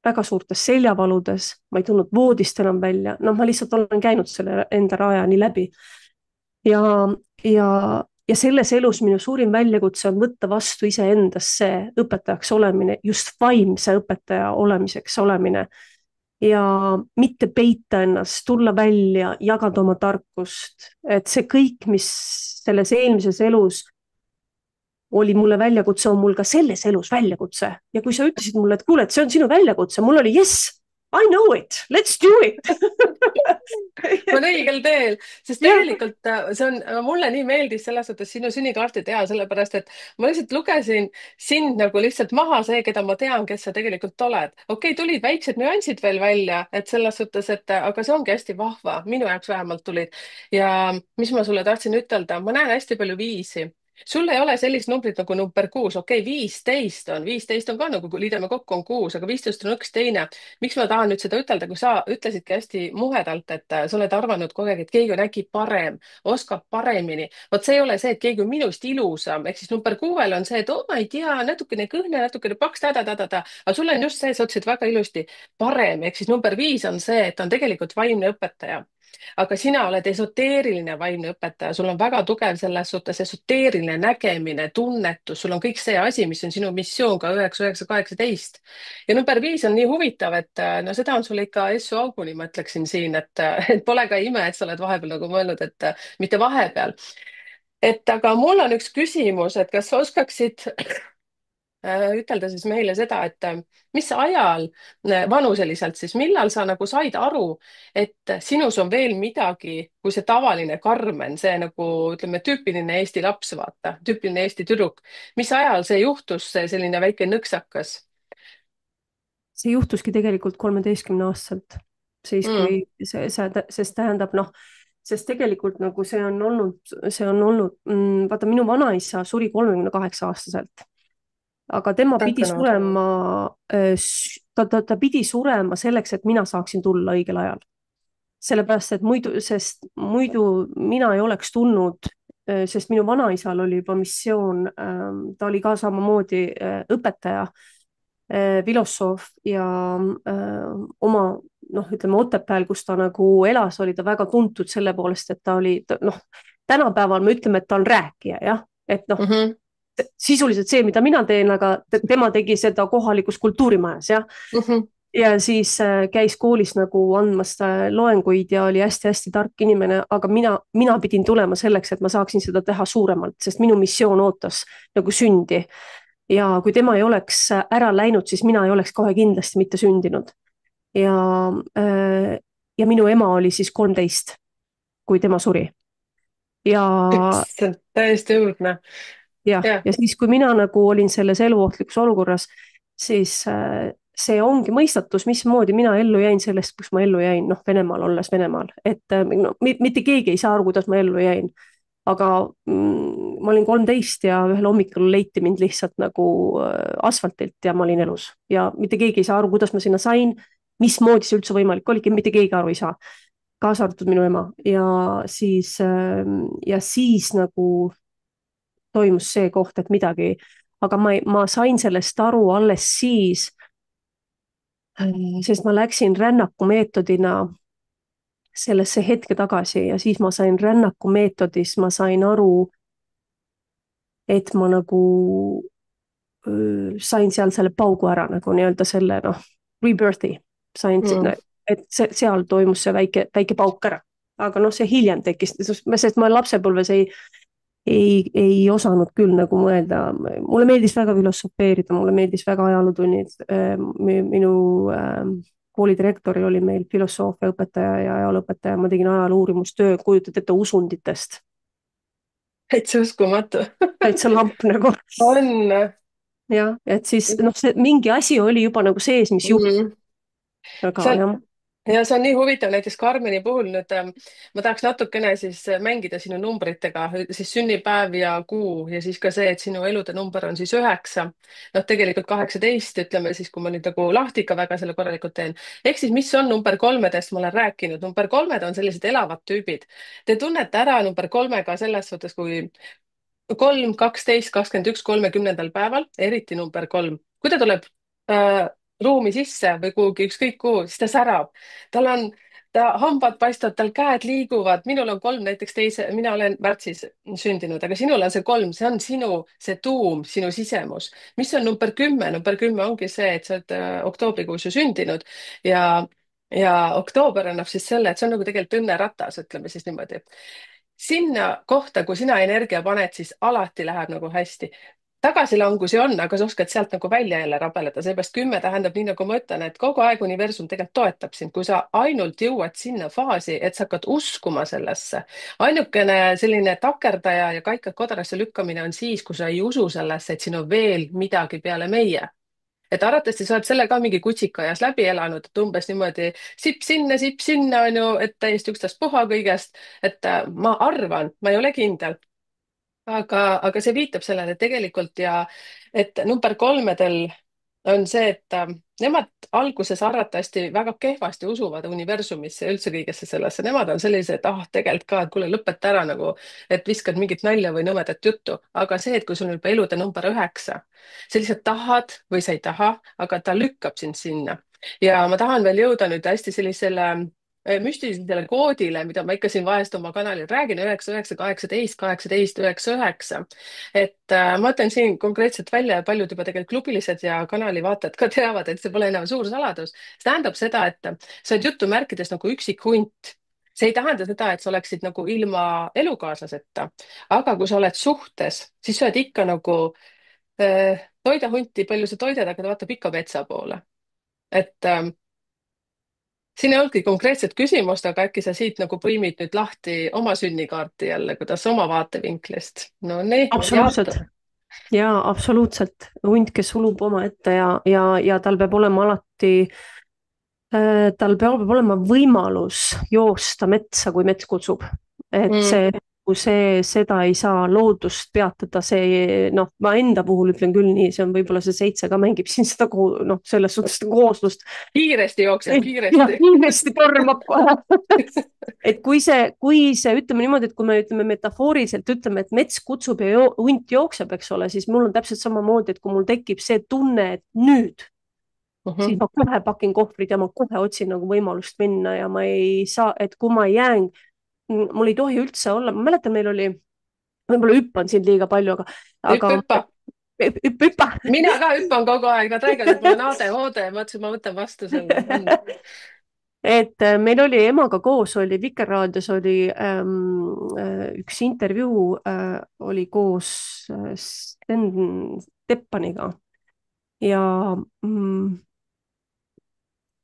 väga suurtes seljavaludes, ma ei tulnud voodist enam välja, noh, ma lihtsalt olen käinud selle enda raja nii läbi ja, ja selles elus minu suurim väljakutse on võtta vastu iseendasse õpetajaks olemine, just vaimse õpetaja olemiseks olemine ja mitte peita ennast, tulla välja, jagada oma tarkust, et see kõik, mis selles eelmises elus oli mulle väljakutse, on mul ka selles elus väljakutse. ja kui sa ütlesid mulle, et kuule, et see on sinu väljakutse, mul oli yes, I know it, let's do it ma olen õigel teel, sest jah, tegelikult see on, mulle nii meeldis selles suhtes sinu sünnikaarti teha, sellepärast et ma lihtsalt lugesin sind nagu lihtsalt maha, see, keda ma tean, kes sa tegelikult oled. okei, tulid väiksed nüansid veel välja, et selles suhtes, et aga see ongi hästi vahva, minu jaoks vähemalt tulid. ja mis ma sulle tahtsin ütelda, ma näen hästi palju viisi. sul ei ole sellist numbrit nagu number 6, okei, 15 on ka nagu, kui liidame kokku, on 6, aga 15 on üks teine. miks ma tahan nüüd seda ütelda, kui sa ütlesidki hästi muhedalt, et sa oled arvanud kogu aeg, et keegi on äkki parem, oskab paremini. vot see ei ole see, et keegi on minust ilusam, ehk siis number 6-l on see, et oh, ma ei tea, natukene kõhne, natukene paks, ta-ta-ta-ta-ta, aga sul on just see, sa ütlesid väga ilusti, parem, ehk siis number 5 on see, et ta on tegelikult vaimne õpetaja. aga sina oled esoteeriline vaimne õpetaja, sul on väga tugev selles suhtes esoteeriline nägemine, tunnetus, sul on kõik see asi, mis on sinu missioon ka 9, 9, 8, 18. ja number 5 on nii huvitav, et no seda on sul ikka essu auguni, ma ütleksin siin, et pole ka ime, et sa oled vahepeal nagu mõelnud, et mitte vahepeal. et aga mul on üks küsimus, et kas sa oskaksid ütelda siis meile seda, et mis ajal vanuseliselt siis, millal sa nagu said aru, et sinus on veel midagi kui see tavaline Karmen, see nagu ütleme, tüüpiline Eesti laps, vaata, tüüpiline Eesti tüdruk. mis ajal see juhtus, see selline väike nõksakas see juhtuski tegelikult 13-aastaselt, siis mm,? kui sest tähendab noh, sest tegelikult nagu see on olnud, vaata minu vanaisa suri 38-aastaselt, aga tema Tark pidi on aeg. surema, ta pidi surema selleks, et mina saaksin tulla õigel ajal. sellepärast, et muidu mina ei oleks tulnud, sest minu vanaisal oli juba missioon, ta oli ka samamoodi õpetaja, filosoof ja oma noh, ütleme Otepääl, kus ta nagu elas, oli ta väga tuntud selle poolest, et ta oli noh, tänapäeval me ütleme, et ta on rääkija, jah, et noh, Mm-hmm, sisuliselt see, mida mina teen, aga tema tegi seda kohalikus kultuurimajas, jah. mm-hmm. ja siis käis koolis nagu andmas loenguid ja oli hästi-hästi tark inimene, aga mina pidin tulema selleks, et ma saaksin seda teha suuremalt, sest minu missioon ootas nagu sündi. ja kui tema ei oleks ära läinud, siis mina ei oleks kohe kindlasti mitte sündinud. ja, ja minu ema oli siis 13, kui tema suri. ja, see on täiesti õudne. jah. ja siis, kui mina nagu olin selles eluohtlikus olukorras, siis see ongi mõistatus, mismoodi mina ellu jäin sellest, kus ma ellu jäin, noh, Venemaal olles Venemaal, et no, mitte keegi ei saa aru, kuidas ma ellu jäin. aga ma olin 13 ja ühel hommikul leiti mind lihtsalt nagu asfaltilt ja ma olin elus ja mitte keegi ei saa aru, kuidas ma sinna sain, mismoodi see üldse võimalik oligi, mitte keegi aru ei saa, kaasa arvatud minu ema ja siis nagu toimus see koht, et midagi, aga ma sain sellest aru alles siis, sest ma läksin rännakumeetodina sellesse hetke tagasi ja siis ma sain rännakumeetodis, ma sain aru, et ma nagu sain seal selle paugu ära nagu nii-öelda selle noh, rebirth'i sain mm. no,, et seal toimus see väike pauk ära. aga noh, see hiljem tekkis, sest ma lapsepõlves ei osanud küll nagu mõelda, mulle meeldis väga filosofeerida, mulle meeldis väga ajalootunnid. minu koolidirektori oli meil filosoofiaõpetaja ja ajalooõpetaja, ma tegin ajaloo uurimustöö, kujutad ette, usunditest. Täitsa uskumatu. täitsa lamp nagu. on. jah, et siis noh, see mingi asi oli juba nagu sees, mis juhtus, Mm. aga see on, jah. ja see on nii huvitav, näiteks Karmeni puhul nüüd ma tahaks natukene siis mängida sinu numbritega, siis sünnipäev ja kuu ja siis ka see, et sinu elude number on siis 9. noh, tegelikult 18, ütleme siis, kui ma nüüd nagu lahti ikka väga selle korralikult teen. ehk siis, mis on number 3-dest, ma olen rääkinud, number 3-d on sellised elavad tüübid. Te tunnete ära number 3-ga selles suhtes, kui 3, 12, 21, 30. päeval, eriti number 3, kui ta tuleb äh, ruumi sisse või kuhugi ükskõik kuhu, siis ta särab. ta hambad paistavad, tal käed liiguvad, minul on 3 näiteks mina olen märtsis sündinud, aga sinul on see 3, see on see tuum, sinu sisemus. mis on number 10? number 10 ongi see, et sa oled oktoobrikuus ju sündinud ja oktoober annab siis selle, et see on nagu tegelikult õnneratas, ütleme siis niimoodi. Sinna kohta, kui sina energia paned, siis alati läheb nagu hästi. Tagasilangusi on, aga sa oskad sealt nagu välja jälle rabeleda, seepärast 10 tähendab, nii nagu ma ütlen, et kogu aeg universum tegelikult toetab sind, kui sa ainult jõuad sinna faasi, et sa hakkad uskuma sellesse. ainukene selline takerdaja ja kaikad kodrasse lükkamine on siis, kui sa ei usu sellesse, et siin on veel midagi peale meie. Et arvatavasti sa oled selle ka mingi kutsikajas läbi elanud, et umbes niimoodi sipp sinna, on ju, et täiesti ükstaspuha kõigest. et ma arvan, ma ei ole kindel, aga see viitab sellele tegelikult ja et number 3-del on see, et nemad alguses arvatavasti väga kehvasti usuvad universumisse ja üldse kõigesse sellesse. Nemad on sellised, tegelikult ka, et kuule, lõpeta ära nagu, et viskad mingit nalja või nõmedat juttu. aga see, et kui sul on juba elude number 9, sa lihtsalt tahad või sa ei taha, aga ta lükkab sind sinna. ja ma tahan veel jõuda nüüd hästi sellisele müstilisele koodile, mida ma ikka siin vahest oma kanalil räägin, 9, 9, 18, 18, 9, 9. et ma ütlen siin konkreetselt välja ja paljud juba tegelikult klubilised ja kanali vaatajad ka teavad, et see pole enam suur saladus. see tähendab seda, et sa oled jutumärkides nagu üksik hunt. see ei tähenda seda, et sa oleksid nagu ilma elukaaslaseta, aga kui sa oled suhtes, siis sa oled ikka nagu toida hunti, palju sa toidad, aga ta vaatab ikka metsa poole. et siin ei olnudki konkreetset küsimust, aga äkki sa siit nagu põimid nüüd lahti oma sünnikaarti jälle, kuidas oma vaatevinklist. No nii, jaotu. absoluutselt. ja absoluutselt, hunt, kes ulub omaette ja tal peab olema alati, tal peab olema võimalus joosta metsa, kui mets kutsub. et Mm. kui seda ei saa loodust peatada, see noh, ma enda puhul ütlen küll nii, see on võib-olla see 7 ka mängib siin seda noh, selles suhtes kooslust. Kiiresti jookseb, jah, kiiresti. kindlasti tormab kohe. et kui see, ütleme niimoodi, et kui me ütleme metafooriliselt, ütleme, et mets kutsub ja hunt jookseb, eks ole, siis mul on täpselt samamoodi, et kui mul tekib see tunne, et nüüd, siis ma kohe pakin kohvrid ja ma kohe otsin nagu võimalust minna ja ma ei saa, et kui ma jään, mul ei tohi üldse olla, ma mäletan, meil oli, võib-olla hüppan siin liiga palju, aga hüppa. hüppa. mina ka hüppan kogu aeg, nad räägivad, et mul on ADHD, ma mõtlesin, ma võtan vastu selle. et meil oli emaga koos, oli Vikerraadios oli üks intervjuu oli koos Sten Teppaniga ja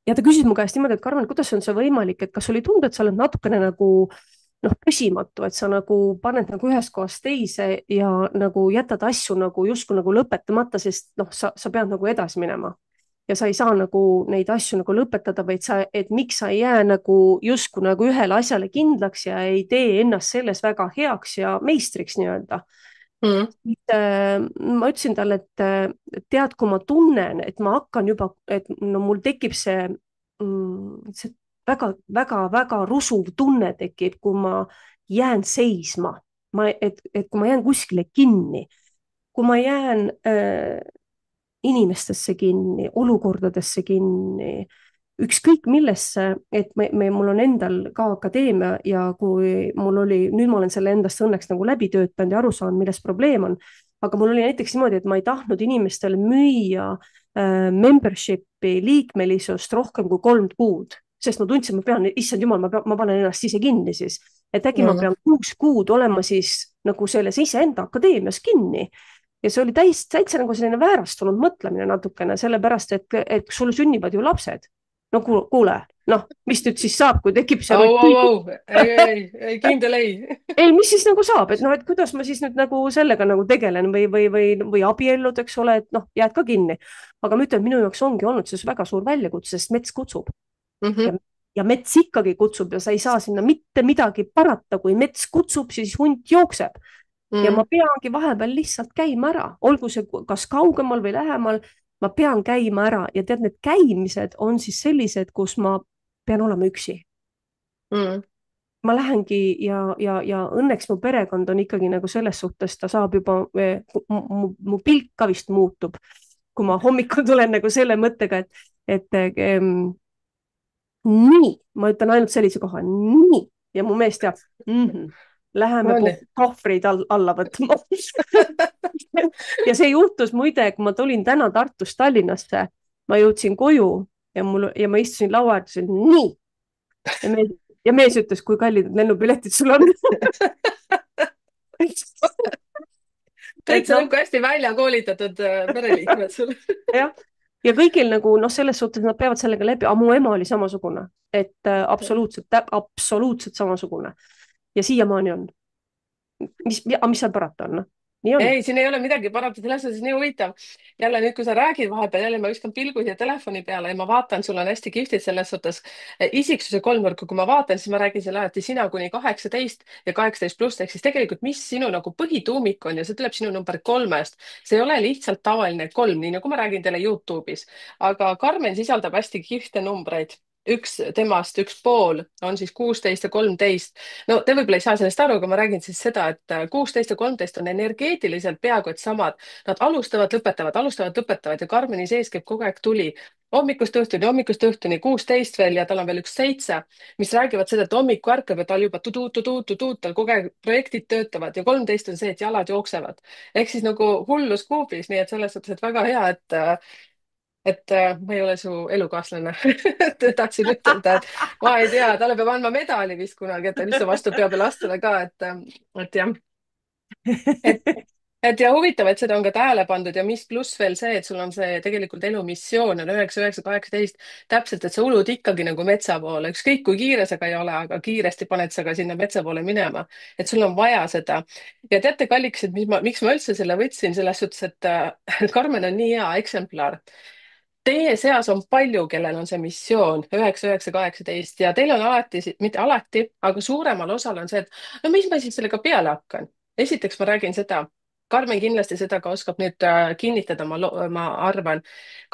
ja ta küsis mu käest niimoodi, et Karmen, kuidas on see võimalik, et kas sul ei tundu, et sa oled natukene nagu noh, püsimatu, et sa nagu paned nagu ühest kohast teise ja nagu jätad asju nagu justkui nagu lõpetamata, sest noh, sa pead nagu edasi minema ja sa ei saa nagu neid asju nagu lõpetada, vaid et miks sa ei jää nagu justkui nagu ühele asjale kindlaks ja ei tee ennast selles väga heaks ja meistriks nii-öelda. Mm. Ma ütlesin talle, et tead, kui ma tunnen, et ma hakkan juba, et no mul tekib see väga-väga-väga rusuv tunne tekib, kui ma jään seisma, et kui ma jään kuskile kinni, kui ma jään inimestesse kinni, olukordadesse kinni, ükskõik millesse, et mul on endal ka akadeemia ja kui mul oli, nüüd ma olen selle endast õnneks nagu läbi töötanud ja aru saanud, milles probleem on. aga mul oli näiteks niimoodi, et ma ei tahtnud inimestele müüa membership'i liikmelisust rohkem kui 3 kuud, sest ma tundsin, ma pean, issand jumal, ma panen ennast ise kinni siis, et äkki ma mm. pean 6 kuud olema siis nagu selles iseenda akadeemias kinni. Ja see oli täitsa nagu selline väärastunud mõtlemine natukene, sellepärast et sul sünnivad ju lapsed. No kuule, noh, mis nüüd siis saab, kui tekib see Au, au, rutiin? au, ei, kindel ei. Ei, mis siis nagu saab, et noh, et kuidas ma siis nüüd nagu sellega nagu tegelen või abiellud, eks ole, et noh, jääd ka kinni. Aga ma ütlen, et minu jaoks ongi olnud see väga suur väljakutse, sest mets kutsub ja, Mhm, ja mets ikkagi kutsub ja sa ei saa sinna mitte midagi parata, kui mets kutsub, siis hunt jookseb. Ja ma mm, peangi vahepeal lihtsalt käima ära, olgu see kas kaugemal või lähemal, ma pean käima ära ja tead, need käimised on siis sellised, kus ma pean olema üksi. mm. Ma lähengi ja õnneks mu perekond on ikkagi nagu selles suhtes, ta saab juba, mu pilk ka vist muutub, kui ma hommikul tulen nagu selle mõttega, et nii, ma ütlen ainult sellise koha, nii, ja mu mees teab läheme No nii. kohvreid alla võtma. Ja see juhtus muide, kui ma tulin täna Tartust Tallinnasse, ma jõudsin koju ja ma istusin laua äärde, nii. Ja mees, ja mees ütles, kui kallid need lennupiletid sul on. Et täitsa noh, nagu hästi välja koolitatud pereliikmed sul. jah. Ja kõigil nagu noh, selles suhtes nad peavad sellega läbi, aga mu ema oli samasugune, et absoluutselt samasugune ja siiamaani on. Mis seal parata on, noh, nii on. ei, siin ei ole midagi parata, selles suhtes nii huvitav. jälle nüüd, kui sa räägid vahepeal, jälle ma viskan pilgu siia telefoni peale ja ma vaatan, sul on hästi kihvtid selles suhtes isiksuse kolmnurka. Kui ma vaatan, siis ma räägin selle alati sina kuni 18 ja 18+ ehk siis tegelikult, mis sinu nagu põhituumik on ja see tuleb sinu number 3-st. see ei ole lihtsalt tavaline 3, nii nagu ma räägin teile Youtube'is, aga Karmen sisaldab hästi kihvte numbreid. Üks temast, üks pool on siis 16 ja 13. No te võib-olla ei saa sellest aru, aga ma räägin siis seda, et 16 ja 13 on energeetiliselt peaaegu et samad. Nad alustavad, lõpetavad ja Karmeni sees käib kogu aeg tuli. Hommikust õhtuni 16 veel ja tal on veel üks 7, mis räägivad seda, et hommikul ärkab ja tal juba tuduut, tal kogu aeg projektid töötavad ja 13 on see, et jalad jooksevad. Ehk siis nagu hullus kuubis, nii et selles suhtes, et väga hea, et ma ei ole su elukaaslane tahtsin ütelda, et ma ei tea, talle peab andma medali vist kunagi, et ta üldse vastu peab ja lastele ka, et jah, et, et ja huvitav, et seda on ka tähele pandud ja mis pluss veel see, et sul on see tegelikult elumissioon on 9, 9, 18 täpselt, et sa ulud ikkagi nagu metsa poole, ükskõik kui kiire sa ka ei ole, aga kiiresti paned sa ka sinna metsa poole minema, et sul on vaja seda. ja teate, kallikesed, miks ma üldse selle võtsin, selles suhtes, et Karmen on nii hea eksemplar. Teie seas on palju, kellel on see missioon 9, 9, 18 ja teil on alati, mitte alati, aga suuremal osal on see, et no mis ma siis sellega peale hakkan. esiteks ma räägin seda, Karmen kindlasti seda ka oskab nüüd kinnitada, ma arvan.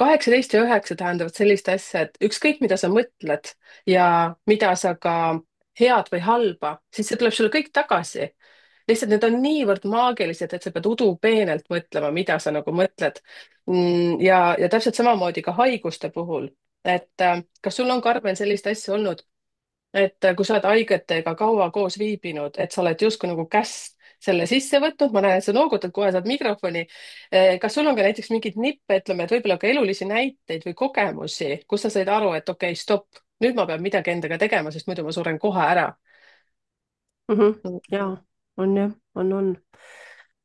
18 ja 9 tähendavad sellist asja, et ükskõik, mida sa mõtled ja mida sa ka head või halba, siis see tuleb sulle kõik tagasi. Lihtsalt need on niivõrd maagilised, et sa pead udupeenelt mõtlema, mida sa nagu mõtled. Ja täpselt samamoodi ka haiguste puhul, et kas sul on, Karmen, sellist asja olnud, et kui sa oled haigetega kaua koos viibinud, et sa oled justkui nagu käst selle sisse võtnud, ma näen, et sa noogutad, kohe saad mikrofoni. kas sul on ka näiteks mingeid nippe, ütleme, et võib-olla ka elulisi näiteid või kogemusi, kus sa said aru, et okei, stopp, nüüd ma pean midagi endaga tegema, sest muidu ma suren kohe ära. Ja on jah, on.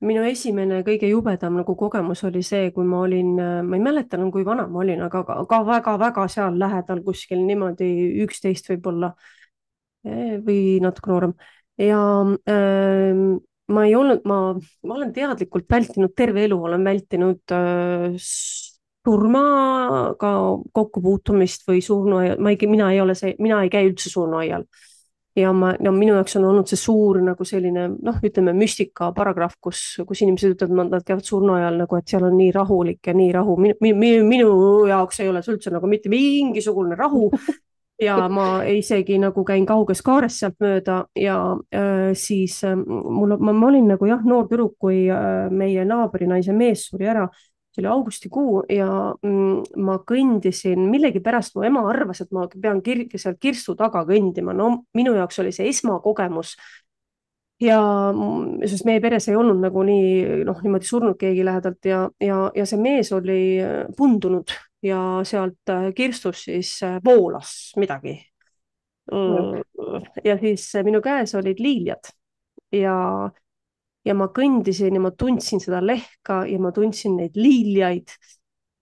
Minu esimene kõige jubedam nagu kogemus oli see, kui ma olin, ma ei mäleta enam, kui vana ma olin, aga ka väga-väga seal lähedal kuskil niimoodi 11 võib-olla või natuke noorem. Ja ma ei olnud, ma olen teadlikult vältinud, terve elu olen vältinud surmaga kokkupuutumist või surnuaial, mina ei ole see, mina ei käi üldse surnuaial ja no minu jaoks on olnud see suur nagu selline noh, ütleme müstika paragrahv, kus inimesed ütlevad, nad käivad surnuaial nagu, et seal on nii rahulik ja nii rahu. Minu jaoks ei ole see üldse nagu mitte mingisugune rahu ja ma isegi nagu käin kauges kaares sealt mööda ja siis ma olin nagu jah, noor tüdruk, kui meie naabrinaise mees suri ära. See oli augustikuu ja ma kõndisin, millegipärast mu ema arvas, et ma pean seal kirstu taga kõndima. No minu jaoks oli see esmakogemus ja sest meie peres ei olnud nagu nii noh, niimoodi surnud keegi lähedalt ja see mees oli pundunud ja sealt kirstust siis voolas midagi. Mm. Ja siis minu käes olid liiljad ja, ja ma kõndisin ja ma tundsin seda lehka ja ma tundsin neid liiljaid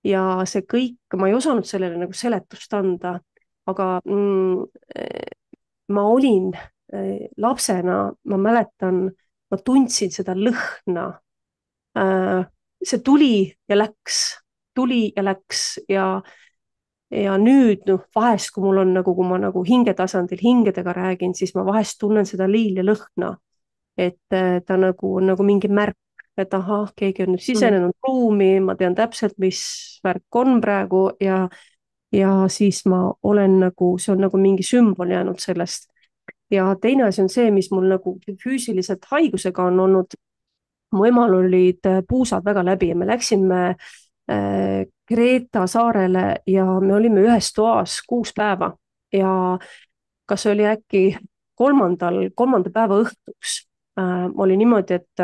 ja see kõik, ma ei osanud sellele nagu seletust anda, aga ma olin lapsena, ma mäletan, ma tundsin seda lõhna. See tuli ja läks ja nüüd noh, vahest, kui mul on nagu, kui ma nagu hingetasandil hingedega räägin, siis ma vahest tunnen seda liililõhna, et ta nagu on nagu mingi märk, et ahah, keegi on nüüd Mm. sisenenud ruumi, ma tean täpselt, mis värk on praegu ja siis ma olen nagu, see on nagu mingi sümbol jäänud sellest. ja teine asi on see, mis mul nagu füüsiliselt haigusega on olnud. mu emal olid puusad väga läbi ja me läksime Kreeta saarele ja me olime ühes toas 6 päeva ja kas see oli äkki kolmanda päeva õhtuks oli niimoodi, et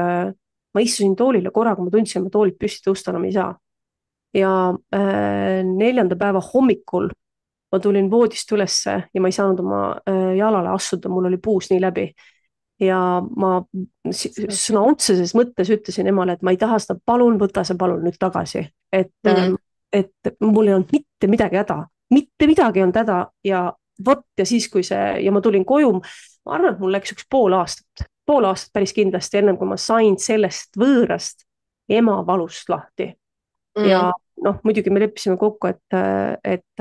ma istusin toolil ja korraga ma tundsin, et ma toolilt püsti tõusta enam ei saa. ja 4. päeva hommikul ma tulin voodist ülesse ja ma ei saanud oma jalale astuda, mul oli puus nii läbi. ja ma sõna otseses mõttes ütlesin emale, et ma ei taha seda, palun võta see palun nüüd tagasi, Mm. et mul ei olnud mitte midagi häda, mitte midagi ei olnud häda ja vot ja siis, kui see ja ma tulin koju, ma arvan, et mul läks üks pool aastat päris kindlasti, ennem kui ma sain sellest võõrast ema valust lahti. ja Mm. noh, muidugi me leppisime kokku, et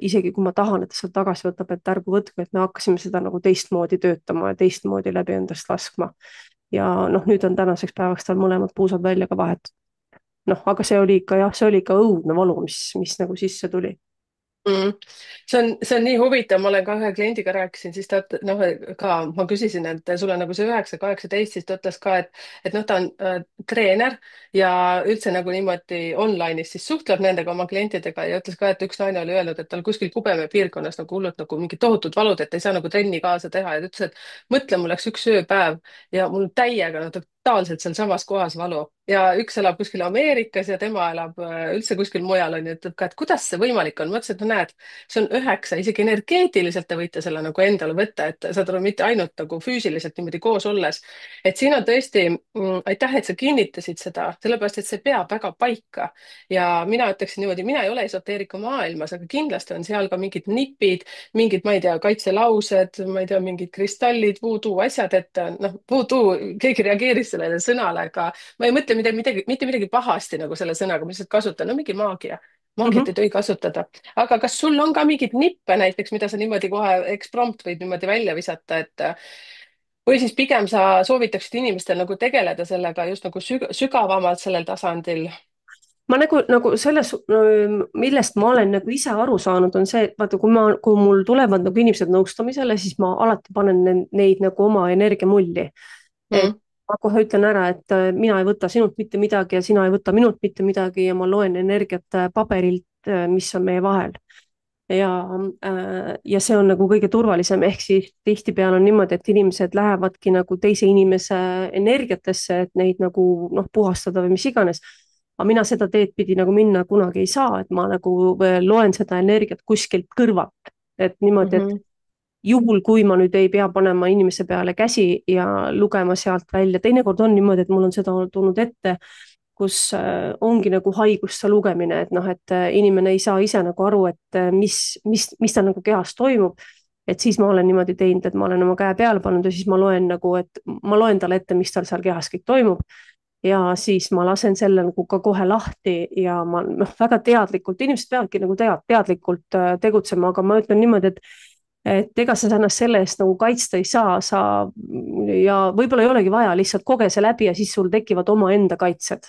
isegi kui ma tahan, et ta sealt tagasi võtab, et ärgu võtku, et me hakkasime seda nagu teistmoodi töötama ja teistmoodi läbi endast laskma. ja noh, nüüd on tänaseks päevaks tal mõlemad puusad välja ka vahetatud. noh, aga see oli ikka jah, see oli ikka õudne valu, mis nagu sisse tuli. Mm. See on nii huvitav, ma olen ka ühe kliendiga rääkisin, siis ta noh, ka ma küsisin, et sul on nagu see 9, 18, siis ta ütles ka, et noh, ta on treener ja üldse nagu niimoodi online'is siis suhtleb nendega oma klientidega ja ütles ka, et üks naine oli öelnud, et tal kuskil Kubemäe piirkonnas nagu hullult nagu mingid tohutud valud, et ei saa nagu trenni kaasa teha ja ta ütles, et mõtle, mul läks üks ööpäev ja mul täiega no totaalselt sealsamas kohas valu ja üks elab kuskil Ameerikas ja tema elab üldse kuskil mujal on ju, ütleb ka, et kuidas see võimalik on, ma ütlesin, et no näed, see on 9, isegi energeetiliselt te võite selle nagu endale võtta, et saad aru, mitte ainult nagu füüsiliselt niimoodi koos olles. et siin on tõesti aitäh, et sa kinnitasid seda, sellepärast et see peab väga paika ja mina ütleksin niimoodi, mina ei ole esoteeriku maailmas, aga kindlasti on seal ka mingid nipid, mingid, ma ei tea, kaitselaused, ma ei tea, mingid kristallid, voodoo asjad, et noh, voodoo, keegi reageeris sellele sõnale, aga ma ei mõtle mitte midagi pahasti nagu selle sõnaga, ma lihtsalt kasutan, no mingi maagia. maagiat Mhm. ei tohi kasutada. aga kas sul on ka mingeid nippe näiteks, mida sa niimoodi kohe eksprompt võid niimoodi välja visata, et või siis pigem sa soovitaksid inimestel nagu tegeleda sellega just nagu sügavamalt sellel tasandil? ma nagu selles, millest ma olen nagu ise aru saanud, on see, et vaata, kui mul tulevad nagu inimesed nõustamisele, siis ma alati panen neid nagu oma energiamulli. et Mm. ma kohe ütlen ära, et mina ei võta sinult mitte midagi ja sina ei võta minult mitte midagi ja ma loen energiat paberilt, mis on meie vahel. ja see on nagu kõige turvalisem, ehk siis tihtipeale on niimoodi, et inimesed lähevadki nagu teise inimese energiatesse, et neid nagu noh, puhastada või mis iganes. aga mina seda teed pidi nagu minna kunagi ei saa, et ma nagu loen seda energiat kuskilt kõrvalt, et niimoodi, et -hmm. juhul, kui ma nüüd ei pea panema inimese peale käsi ja lugema sealt välja, teinekord on niimoodi, et mul on seda tulnud ette, kus ongi nagu haiguste lugemine, et noh, et inimene ei saa ise nagu aru, et mis tal nagu kehas toimub. et siis ma olen niimoodi teinud, et ma olen oma käe peale pannud ja siis ma loen nagu, et ma loen talle ette, mis tal seal kehas kõik toimub. ja siis ma lasen selle nagu ka kohe lahti ja ma noh, väga teadlikult, inimesed peavadki nagu teadlikult tegutsema, aga ma ütlen niimoodi, et ega sa ennast selle eest nagu kaitsta ei saa, ja võib-olla ei olegi vaja, lihtsalt koge see läbi ja siis sul tekivad omaenda kaitsed.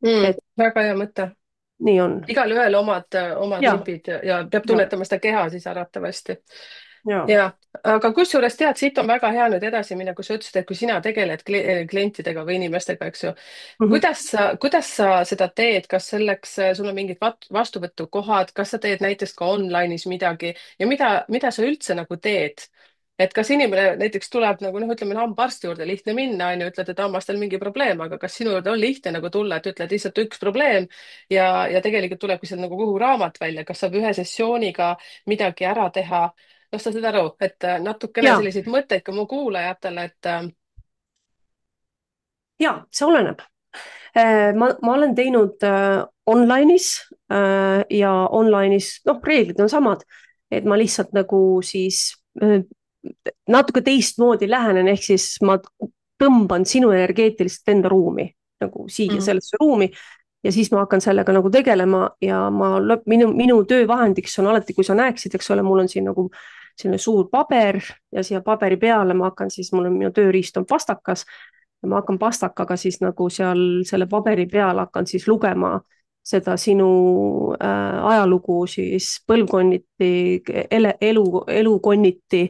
et väga hea mõte. nii on. igalühel omad ja, nipid ja peab ja, tunnetama seda keha siis arvatavasti. ja. ja, aga kusjuures tead, siit on väga hea nüüd edasi minna, kui sa ütlesid, et kui sina tegeled klientidega või inimestega, eks ju. Mhm. kuidas sa seda teed, kas selleks sul on mingid vastuvõtukohad, kas sa teed näiteks ka online'is midagi ja mida sa üldse nagu teed? et kas inimene näiteks tuleb nagu noh, ütleme hambaarsti juurde lihtne minna, on ju, ütled, et hammastel mingi probleem, aga kas sinu juurde on lihtne nagu tulla, et ütled lihtsalt üks probleem ja tegelikult tulebki seal nagu kogu raamat välja, kas saab ühe sessiooniga midagi ära teha. noh, sa saad aru, et natukene ja, selliseid mõtteid ka mu kuulajatele, et ja see oleneb. Ma olen teinud online'is ja online'is, noh, reeglid on samad, et ma lihtsalt nagu siis natuke teistmoodi lähenen, ehk siis ma tõmban sinu energeetiliselt enda ruumi nagu siia mm, sellesse ruumi ja siis ma hakkan sellega nagu tegelema ja minu töövahendiks on alati, kui sa näeksid, eks ole, mul on siin nagu selline suur paber ja siia paberi peale ma hakkan siis, minu tööriist on pastakas ja ma hakkan pastakaga siis nagu seal selle paberi peal hakkan siis lugema seda sinu ajalugu siis põlvkonniti, elukonniti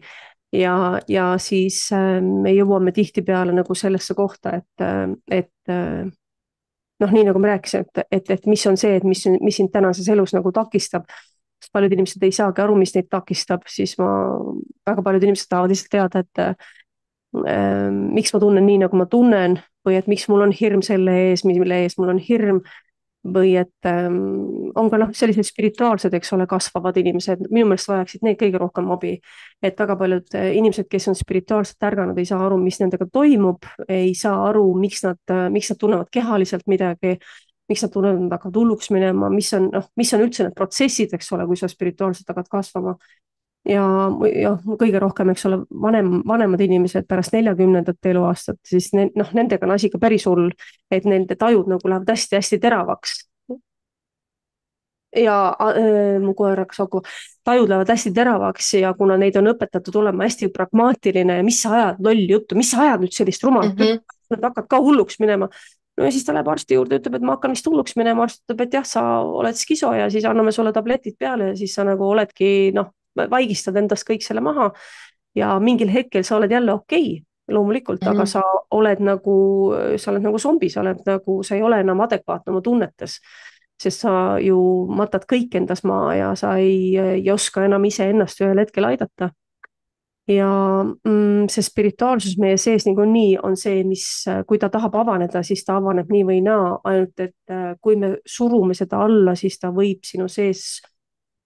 ja siis me jõuame tihtipeale nagu sellesse kohta, et noh, nii nagu ma rääkisin, et mis on see, et mis sind tänases elus nagu takistab. paljud inimesed ei saagi aru, mis neid takistab, siis väga paljud inimesed tahavad lihtsalt teada, et miks ma tunnen nii, nagu ma tunnen või et miks mul on hirm selle ees, mille ees mul on hirm või et on ka noh, sellised spirituaalsed, eks ole, kasvavad inimesed, minu meelest vajaksid need kõige rohkem abi. et väga paljud inimesed, kes on spirituaalselt ärganud, ei saa aru, mis nendega toimub, ei saa aru, miks nad tunnevad kehaliselt midagi, miks nad tunnevad, nad hakkavad hulluks minema, mis on üldse need protsessid, eks ole, kui sa spirituaalselt hakkad kasvama ja, ja kõige rohkem, eks ole, vanemad inimesed pärast 40. eluaastat, siis noh, nendega on asi ka päris hull, et nende tajud nagu lähevad hästi-hästi teravaks. ja mu koer hakkas hakkama, tajud lähevad hästi teravaks ja kuna neid on õpetatud olema hästi pragmaatiline ja mis sa ajad lolli juttu, mis sa ajad nüüd sellist rumalat juttu, -hmm. nad hakkavad ka hulluks minema. no ja siis ta läheb arsti juurde, ütleb, et ma hakkan vist hulluks minema, arst ütleb, et jah, sa oled skiso ja siis anname sulle tabletid peale ja siis sa nagu oledki noh, vaigistad endast kõik selle maha ja mingil hetkel sa oled jälle okei, loomulikult, aga Mm sa oled nagu zombi, sa ei ole enam adekvaatne oma tunnetes, sest sa ju matad kõik endas maha ja sa ei oska enam iseennast ühel hetkel aidata. ja see spirituaalsus meie sees niikuinii on see, mis, kui ta tahab avaneda, siis ta avaneb nii või naa, ainult et kui me surume seda alla, siis ta võib sinu sees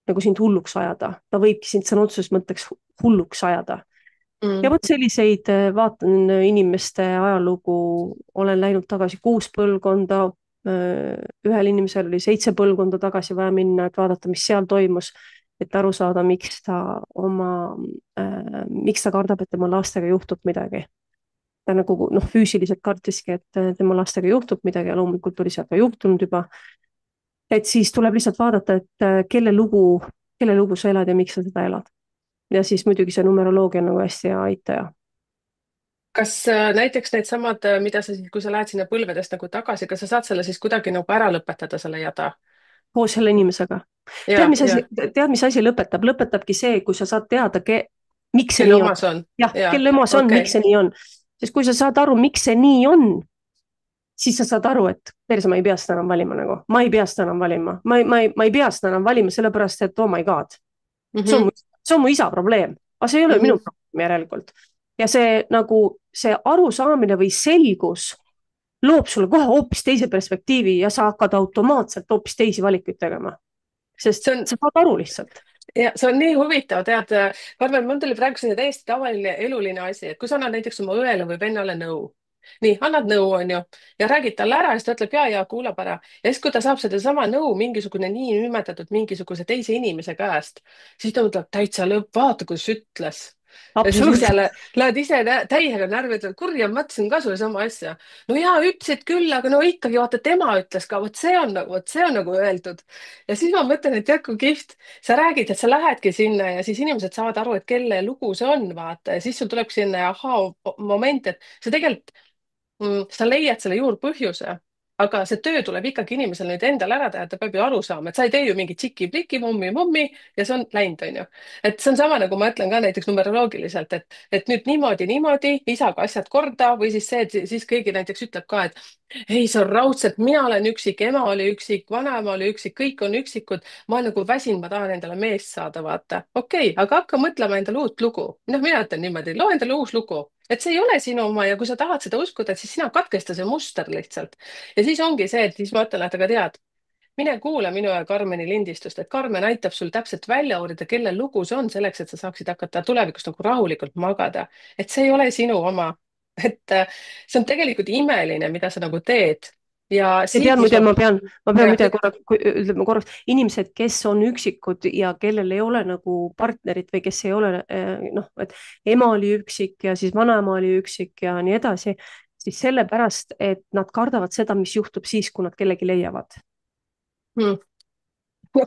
nagu sind hulluks ajada, ta võibki sind sõna otseses mõtteks hulluks ajada. ja -hmm. vot selliseid, vaatan inimeste ajalugu, olen läinud tagasi 6 põlvkonda, ühel inimesel oli 7 põlvkonda tagasi vaja minna, et vaadata, mis seal toimus, et aru saada, miks ta kardab, et tema lastega juhtub midagi. ta nagu noh, füüsiliselt kartiski, et tema lastega juhtub midagi ja loomulikult oli seal ka juhtunud juba. et siis tuleb lihtsalt vaadata, et kelle lugu sa elad ja miks sa seda elad. ja siis muidugi see numeroloogia on nagu hästi hea aitaja. kas näiteks needsamad, mida sa siis, kui sa lähed sinna põlvedest nagu tagasi, kas sa saad selle siis kuidagi nagu ära lõpetada, selle jada? Koos selle inimesega. tead, ja, ja mis asi lõpetab? Lõpetabki see, kui sa saad teada, miks see kelle nii on. oma see on? jah, ja, kelle oma see on, okei miks see nii on. sest kui sa saad aru, miks see nii on, siis sa saad aru, et perse, ma ei pea seda enam valima nagu, ma ei pea seda enam valima, ma ei pea seda enam valima, sellepärast et oh my god, okay.. see on mu isa probleem, aga see ei ole minu probleem järelikult. ja see nagu see arusaamine või selgus loob sulle kohe hoopis teise perspektiivi ja sa hakkad automaatselt hoopis teisi valikuid tegema. sest see on sa saad aru lihtsalt. ja see on nii huvitav, tead, Karmen, mul tuli praegu selline täiesti tavaline eluline asi, et kui sa annad näiteks oma õele või vennale nõu, nii, annad nõu, onju, ja räägid talle ära ja siis ta ütleb ja kuulab ära. ja siis, kui ta saab sedasama nõu mingisugune niinimetatud mingisuguse teise inimese käest, siis ta mõtleb täitsa lõpp, vaata, kuidas ütles. ja siis ise absoluutselt. lähed ise täiega närvi, ütled, kurja, ma mõtlesin ka sulle sama asja. no jaa, ütlesid küll, aga no ikkagi vaata, tema ütles ka, vot see on nagu öeldud. ja siis ma mõtlen, et jah, kui kihvt, sa räägid, et sa lähedki sinna ja siis inimesed saavad aru, et kelle lugu see on, vaata, ja siis sul tuleb selline ahaa moment, et sa tegelikult sa leiad selle juurpõhjuse aga see töö tuleb ikkagi inimesel nüüd endal ära teha, ta peab ju aru saama, et sa ei tee ju mingit tšiki-pliki, mummi-mummi ja see on läinud, onju. et see on sama, nagu ma ütlen ka näiteks numeroloogiliselt, et nüüd niimoodi, isaga asjad korda või siis see, et siis keegi näiteks ütleb ka, et ei, see on raudselt, mina olen üksik, ema oli üksik, vanaema oli üksik, kõik on üksikud. ma olen nagu väsinud, ma tahan endale meest saada, vaata. okei, aga hakka mõtlema endale uut lugu. noh, mina ütlen niimoodi, loo endale uus lugu, et see ei ole sinu oma ja kui sa tahad seda uskuda, et siis sina katkesta see muster lihtsalt. ja siis ongi see, et siis ma ütlen, et aga tead, mine kuula minu ja Karmeni lindistust, et Karmen aitab sul täpselt välja uurida, kelle lugu see on, selleks, et sa saaksid hakata tulevikus nagu rahulikult magada. et see ei ole sinu oma. et see on tegelikult imeline, mida sa nagu teed. ja ja siit, tead mis muide, ma pean jah, muide korraks, ütleme korraks, inimesed, kes on üksikud ja kellel ei ole nagu partnerit või kes ei ole noh, et ema oli üksik ja siis vanaema oli üksik ja nii edasi, siis sellepärast, et nad kardavad seda, mis juhtub siis, kui nad kellegi leiavad.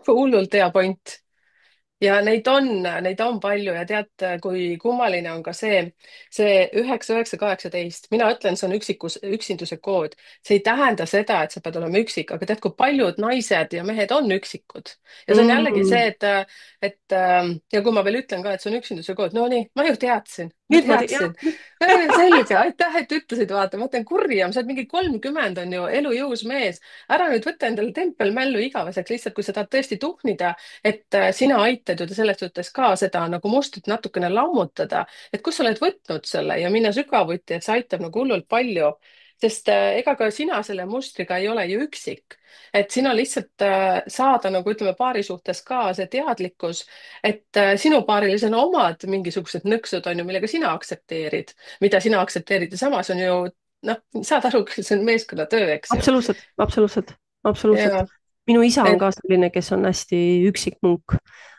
hullult hea point. ja neid on palju ja tead, kui kummaline on ka see 9, 9, 18, mina ütlen, see on üksinduse kood. see ei tähenda seda, et sa pead olema üksik, aga tead, kui paljud naised ja mehed on üksikud. ja see on jällegi Mm. see, et ja kui ma veel ütlen ka, et see on üksinduse kood, no nii, ma ju teadsin, ma nüüd jah, teadsin. selge, aitäh, et ütlesid, vaata, ma ütlen kurjam, sa oled mingi 30, on ju, elujõus mees. ära nüüd võta endale tempelmällu igaveseks, lihtsalt kui sa tahad tõesti tuhnida, et sina aitad ju selles suhtes ka seda nagu mustrit natukene lammutada, et kus sa oled võtnud selle ja minna sügavuti, et see aitab nagu hullult palju. sest ega ka sina selle mustriga ei ole ju üksik. et sina lihtsalt saada nagu ütleme paari suhtes ka see teadlikkus, et sinu paarilisel on omad mingisugused nõksud on ju, millega sina aktsepteerid, mida sina aktsepteerid ja samas on ju noh, saad aru, see on meeskonnatöö, eks ju. absoluutselt, absoluutselt, absoluutselt. ja minu isa on et ka selline, kes on hästi üksik munk,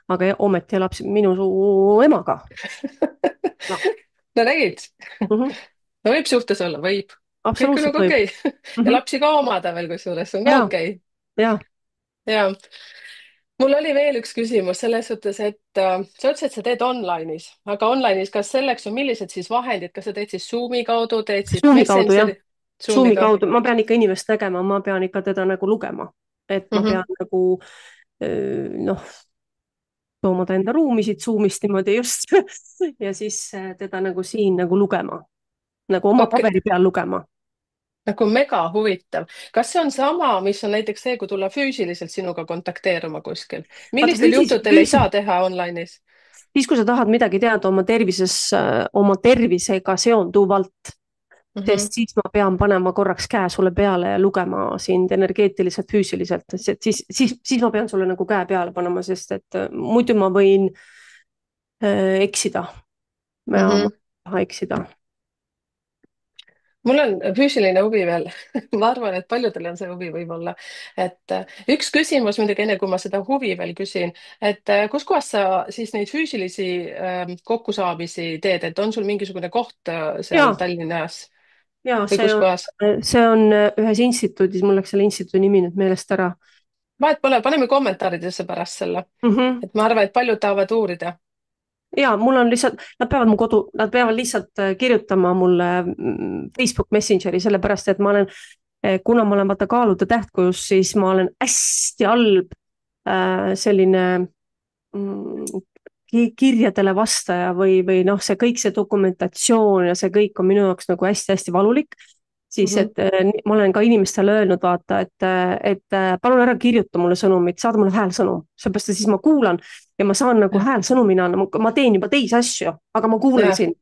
aga ometi elab minu suu emaga. noh, no nägid, mhm, no võib suhtes olla, võib, kõik on absoluutselt nagu võib. okei ja Mhm. lapsi ka omada veel, kusjuures on ka ja, okei. ja ja mul oli veel üks küsimus selles suhtes, et sa ütlesid, et sa teed online'is, aga online'is, kas selleks on, millised siis vahendid, kas sa teed siis Zoomi kaudu, teed siis Zoomi kaudu jah, Messengeri, Zoomi Zoomiga kaudu, ma pean ikka inimest nägema, ma pean ikka teda nagu lugema, et mm? ma -hmm. pean nagu noh, tooma ta enda ruumi siit Zoomist niimoodi just ja siis teda nagu siin nagu lugema, nagu oma Okay. paberi peal lugema. nagu mega huvitav. kas see on sama, mis on näiteks see, kui tulla füüsiliselt sinuga kontakteeruma kuskil? vaata millistel juhtudel ei saa teha online'is? siis, kui sa tahad midagi teada oma tervises, oma tervisega seonduvalt, Mm -hmm. sest siis ma pean panema korraks käe sulle peale ja lugema sind energeetiliselt, füüsiliselt, sest siis ma pean sulle nagu käe peale panema, sest et muidu ma võin eksida. Mm Ja ma -hmm. ei taha eksida. mul on füüsiline huvi veel ma arvan, et paljudel on see huvi võib-olla. et üks küsimus muidugi, enne kui ma seda huvi veel küsin, et kuskohast sa siis neid füüsilisi kokkusaamisi teed, et on sul mingisugune koht seal ja, Tallinnas ja või kus kohas? see on ühes instituudis, mul läks selle instituudi nimi nüüd meelest ära. vahet pole, paneme kommentaaridesse pärast selle, Mhm. et ma arvan, et paljud tahavad uurida. ja mul on lihtsalt, nad peavad lihtsalt kirjutama mulle Facebook Messengeri, sellepärast et ma olen, kuna ma olen vaata kaalude tähtkujus, siis ma olen hästi halb selline kirjadele vastaja või noh, see kõik see dokumentatsioon ja see kõik on minu jaoks nagu hästi-hästi valulik. siis, Mhm. et ma olen ka inimestele öelnud, vaata, et palun ära kirjuta mulle sõnumit, saada mulle häälsõnum, seepärast et siis ma kuulan ja ma saan nagu häälsõnumina, ma teen juba teisi asju, aga ma kuulan jah, sind.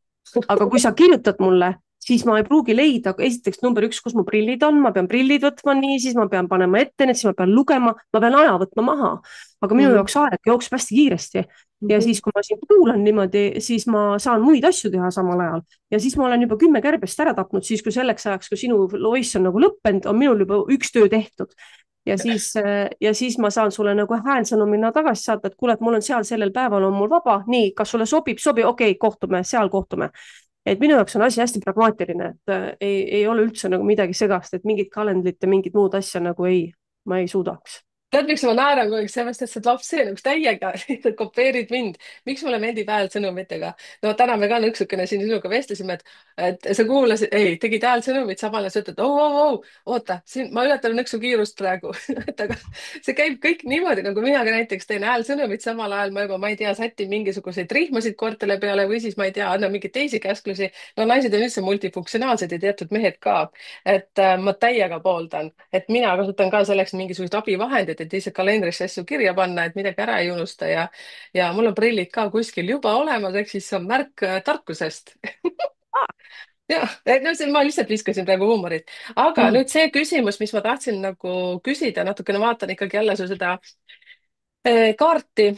aga kui sa kirjutad mulle, siis ma ei pruugi leida, esiteks number üks, kus mu prillid on, ma pean prillid võtma nii, siis ma pean panema ette need, siis ma pean lugema, ma pean aja võtma maha. aga minu Mhm. jaoks aeg jookseb hästi kiiresti. ja Mhm. siis, kui ma sind kuulan niimoodi, siis ma saan muid asju teha samal ajal. ja siis ma olen juba 10 kärbest ära tapnud, siis kui selleks ajaks, kui sinu loiss on nagu lõppenud, on minul juba üks töö tehtud. ja siis ma saan sulle nagu häälsõnumina tagasi saata, et kuule, et mul on seal sellel päeval on mul vaba, nii, kas sulle sobib, okei, kohtume, seal kohtume. et minu jaoks on asi hästi pragmaatiline, et ei ole üldse nagu midagi segast, et mingit kalendrit ja mingit muud asja nagu ma ei suudaks. tead, miks ma naeran kogu aeg, sellepärast et sa lapsena nagu täiega lihtsalt kopeerid mind. miks mulle meeldib häälsõnumitega? No täna me ka nõksukene siin sinuga vestlesime, et sa kuulasid, ei, tegid häälsõnumit, samal ajal sa ütled, oota, siin ma ületan nõksu kiirust praegu et aga see käib kõik niimoodi, nagu mina ka näiteks teen häälsõnumit, samal ajal ma juba, ma ei tea, sätin mingisuguseid rihmasid koertele peale või siis ma ei tea, annan mingeid teisi käsklusi. No naised on üldse multifunktsionaalsed ja teatud mehed ka. Et ma täiega pooldan, et mina kasutan ka selleks mingisuguseid abivahendeid, et lihtsalt kalendrisse asju kirja panna, et midagi ära ei unusta ja mul on prillid ka kuskil juba olemas, ehk siis see on märk tarkusest. jah, et no see, ma lihtsalt viskasin praegu huumorit, aga Mm. nüüd see küsimus, mis ma tahtsin nagu küsida, natukene vaatan ikkagi jälle su seda kaarti.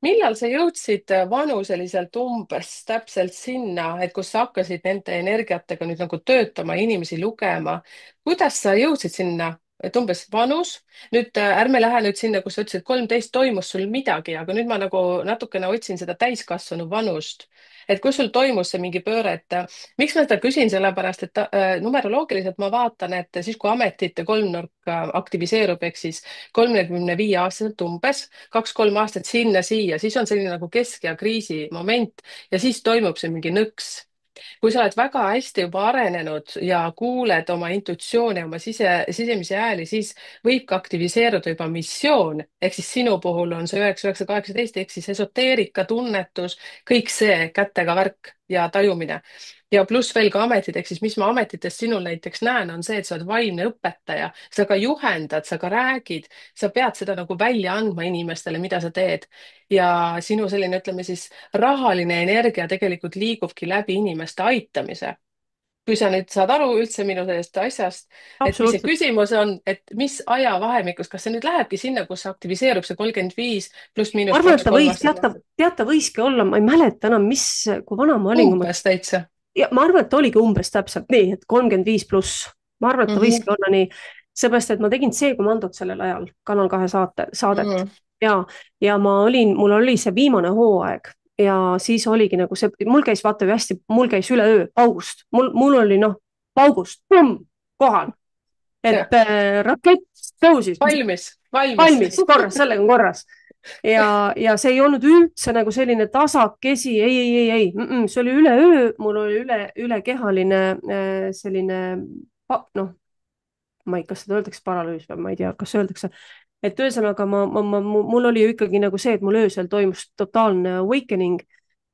millal sa jõudsid vanuseliselt umbes täpselt sinna, et kus sa hakkasid nende energiatega nüüd nagu töötama, inimesi lugema? kuidas sa jõudsid sinna, et umbes vanus, nüüd ärme lähe nüüd sinna, kus sa ütlesid, 13 toimus sul midagi, aga nüüd ma nagu natukene otsin seda täiskasvanu vanust. et kus sul toimus see mingi pööre, et miks ma seda küsin, sellepärast et numeroloogiliselt ma vaatan, et siis kui ametite kolmnurk aktiviseerub, ehk siis 35-aastaselt umbes 2-3 aastat sinna-siia, siis on selline nagu kesk- ja kriisi moment ja siis toimub see mingi nõks. kui sa oled väga hästi juba arenenud ja kuuled oma intuitsiooni, oma sisemisi hääli, siis võib ka aktiviseeruda juba missioon, ehk siis sinu puhul on see 9-9-18 ehk siis esoteerika, tunnetus, kõik see kätega värk ja tajumine. ja pluss veel ka ametid, ehk siis mis ma ametitest sinul näiteks näen, on see, et sa oled vaimne õpetaja, sa ka juhendad, sa ka räägid, sa pead seda nagu välja andma inimestele, mida sa teed. ja sinu selline, ütleme siis, rahaline energia tegelikult liigubki läbi inimeste aitamise. kui sa nüüd saad aru üldse minu sellest asjast, et mis see Absoluutselt. küsimus on, et mis ajavahemikus, kas see nüüd lähebki sinna, kus aktiviseerub see 35 ma pluss-miinus arvan, et ta 2-3 võis, aastat tead, ta võiski olla, ma ei mäleta enam, mis, kui vana ma olin, kui ma, umbes täitsa ja ma arvan, et ta oligi umbes täpselt nii, et 35+. ma arvan, et mm? ta võiski olla nii, seepärast et ma tegin C-komandot sellel ajal, Kanal 2 saadet Mm. ja, ja mul oli see viimane hooaeg ja siis oligi nagu see, mul käis vaata ju hästi, mul käis üleöö paugust, mul oli noh, paugust, kohal, et jah, rakett tõusis, valmis valmis, korras, sellega on korras. Ja see ei olnud üldse nagu selline tasakesi, ei, see oli üleöö, mul oli ülekehaline selline, noh, ma ei, kas seda öeldakse paralüüs või ma ei tea, kas öeldakse, et ühesõnaga mul oli ju ikkagi nagu see, et mul öösel toimus totaalne awakening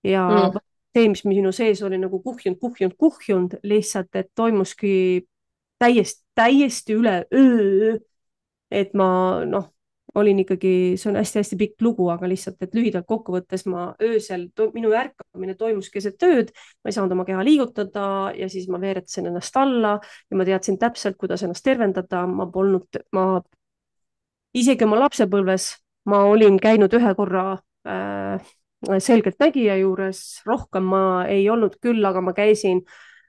ja mm. see, mis minu sees oli nagu kuhjunud, lihtsalt, et toimuski täiesti üleöö, et ma noh, olin ikkagi, see on hästi-hästi pikk lugu, aga lihtsalt, et lühidalt kokkuvõttes ma öösel, minu ärkamine toimus keset ööd, ma ei saanud oma keha liigutada ja siis ma veeretasin ennast alla ja ma teadsin täpselt, kuidas ennast tervendada, isegi oma lapsepõlves ma olin käinud ühe korra selgeltnägija juures, rohkem ma ei olnud küll, aga ma käisin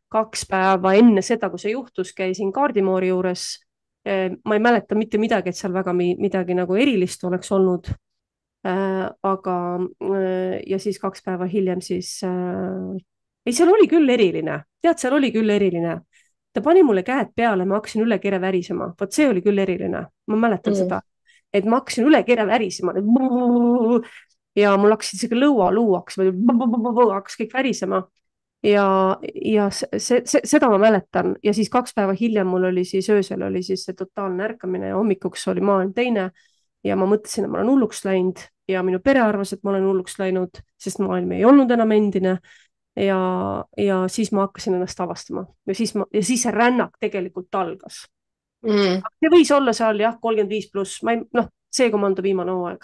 2 päeva enne seda, kui see juhtus, käisin kaardimoori juures. ma ei mäleta mitte midagi, et seal väga midagi nagu erilist oleks olnud. aga ja siis 2 päeva hiljem siis ei, seal oli küll eriline, tead, seal oli küll eriline. ta pani mulle käed peale, ma hakkasin üle kere värisema, vot see oli küll eriline, ma mäletan Mm. seda, et ma hakkasin üle kere värisema ja mul hakkas isegi lõualuu hakkas kõik värisema ja seda ma mäletan ja siis 2 päeva hiljem mul oli siis öösel oli siis see totaalne ärkamine ja hommikuks oli maailm teine ja ma mõtlesin, et ma olen hulluks läinud ja minu pere arvas, et ma olen hulluks läinud, sest maailm ei olnud enam endine ja siis ma hakkasin ennast avastama ja siis see rännak tegelikult algas. Mm. see võis olla seal jah, 35+, ma ei, noh, C-komando viimane hooaeg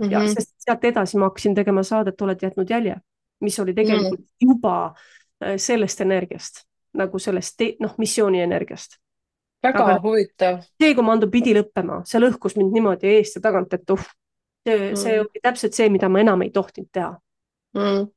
ja Mm-hmm. sest sealt edasi ma hakkasin tegema saadet Oled jätnud jälje, mis oli Mm. tegelikult juba sellest energiast, nagu sellest noh, missiooni energiast. väga aga huvitav C-komando pidi lõppema, see lõhkus mind niimoodi eest ja tagant, et see mm. oli täpselt see, mida ma enam ei tohtinud teha. Mm.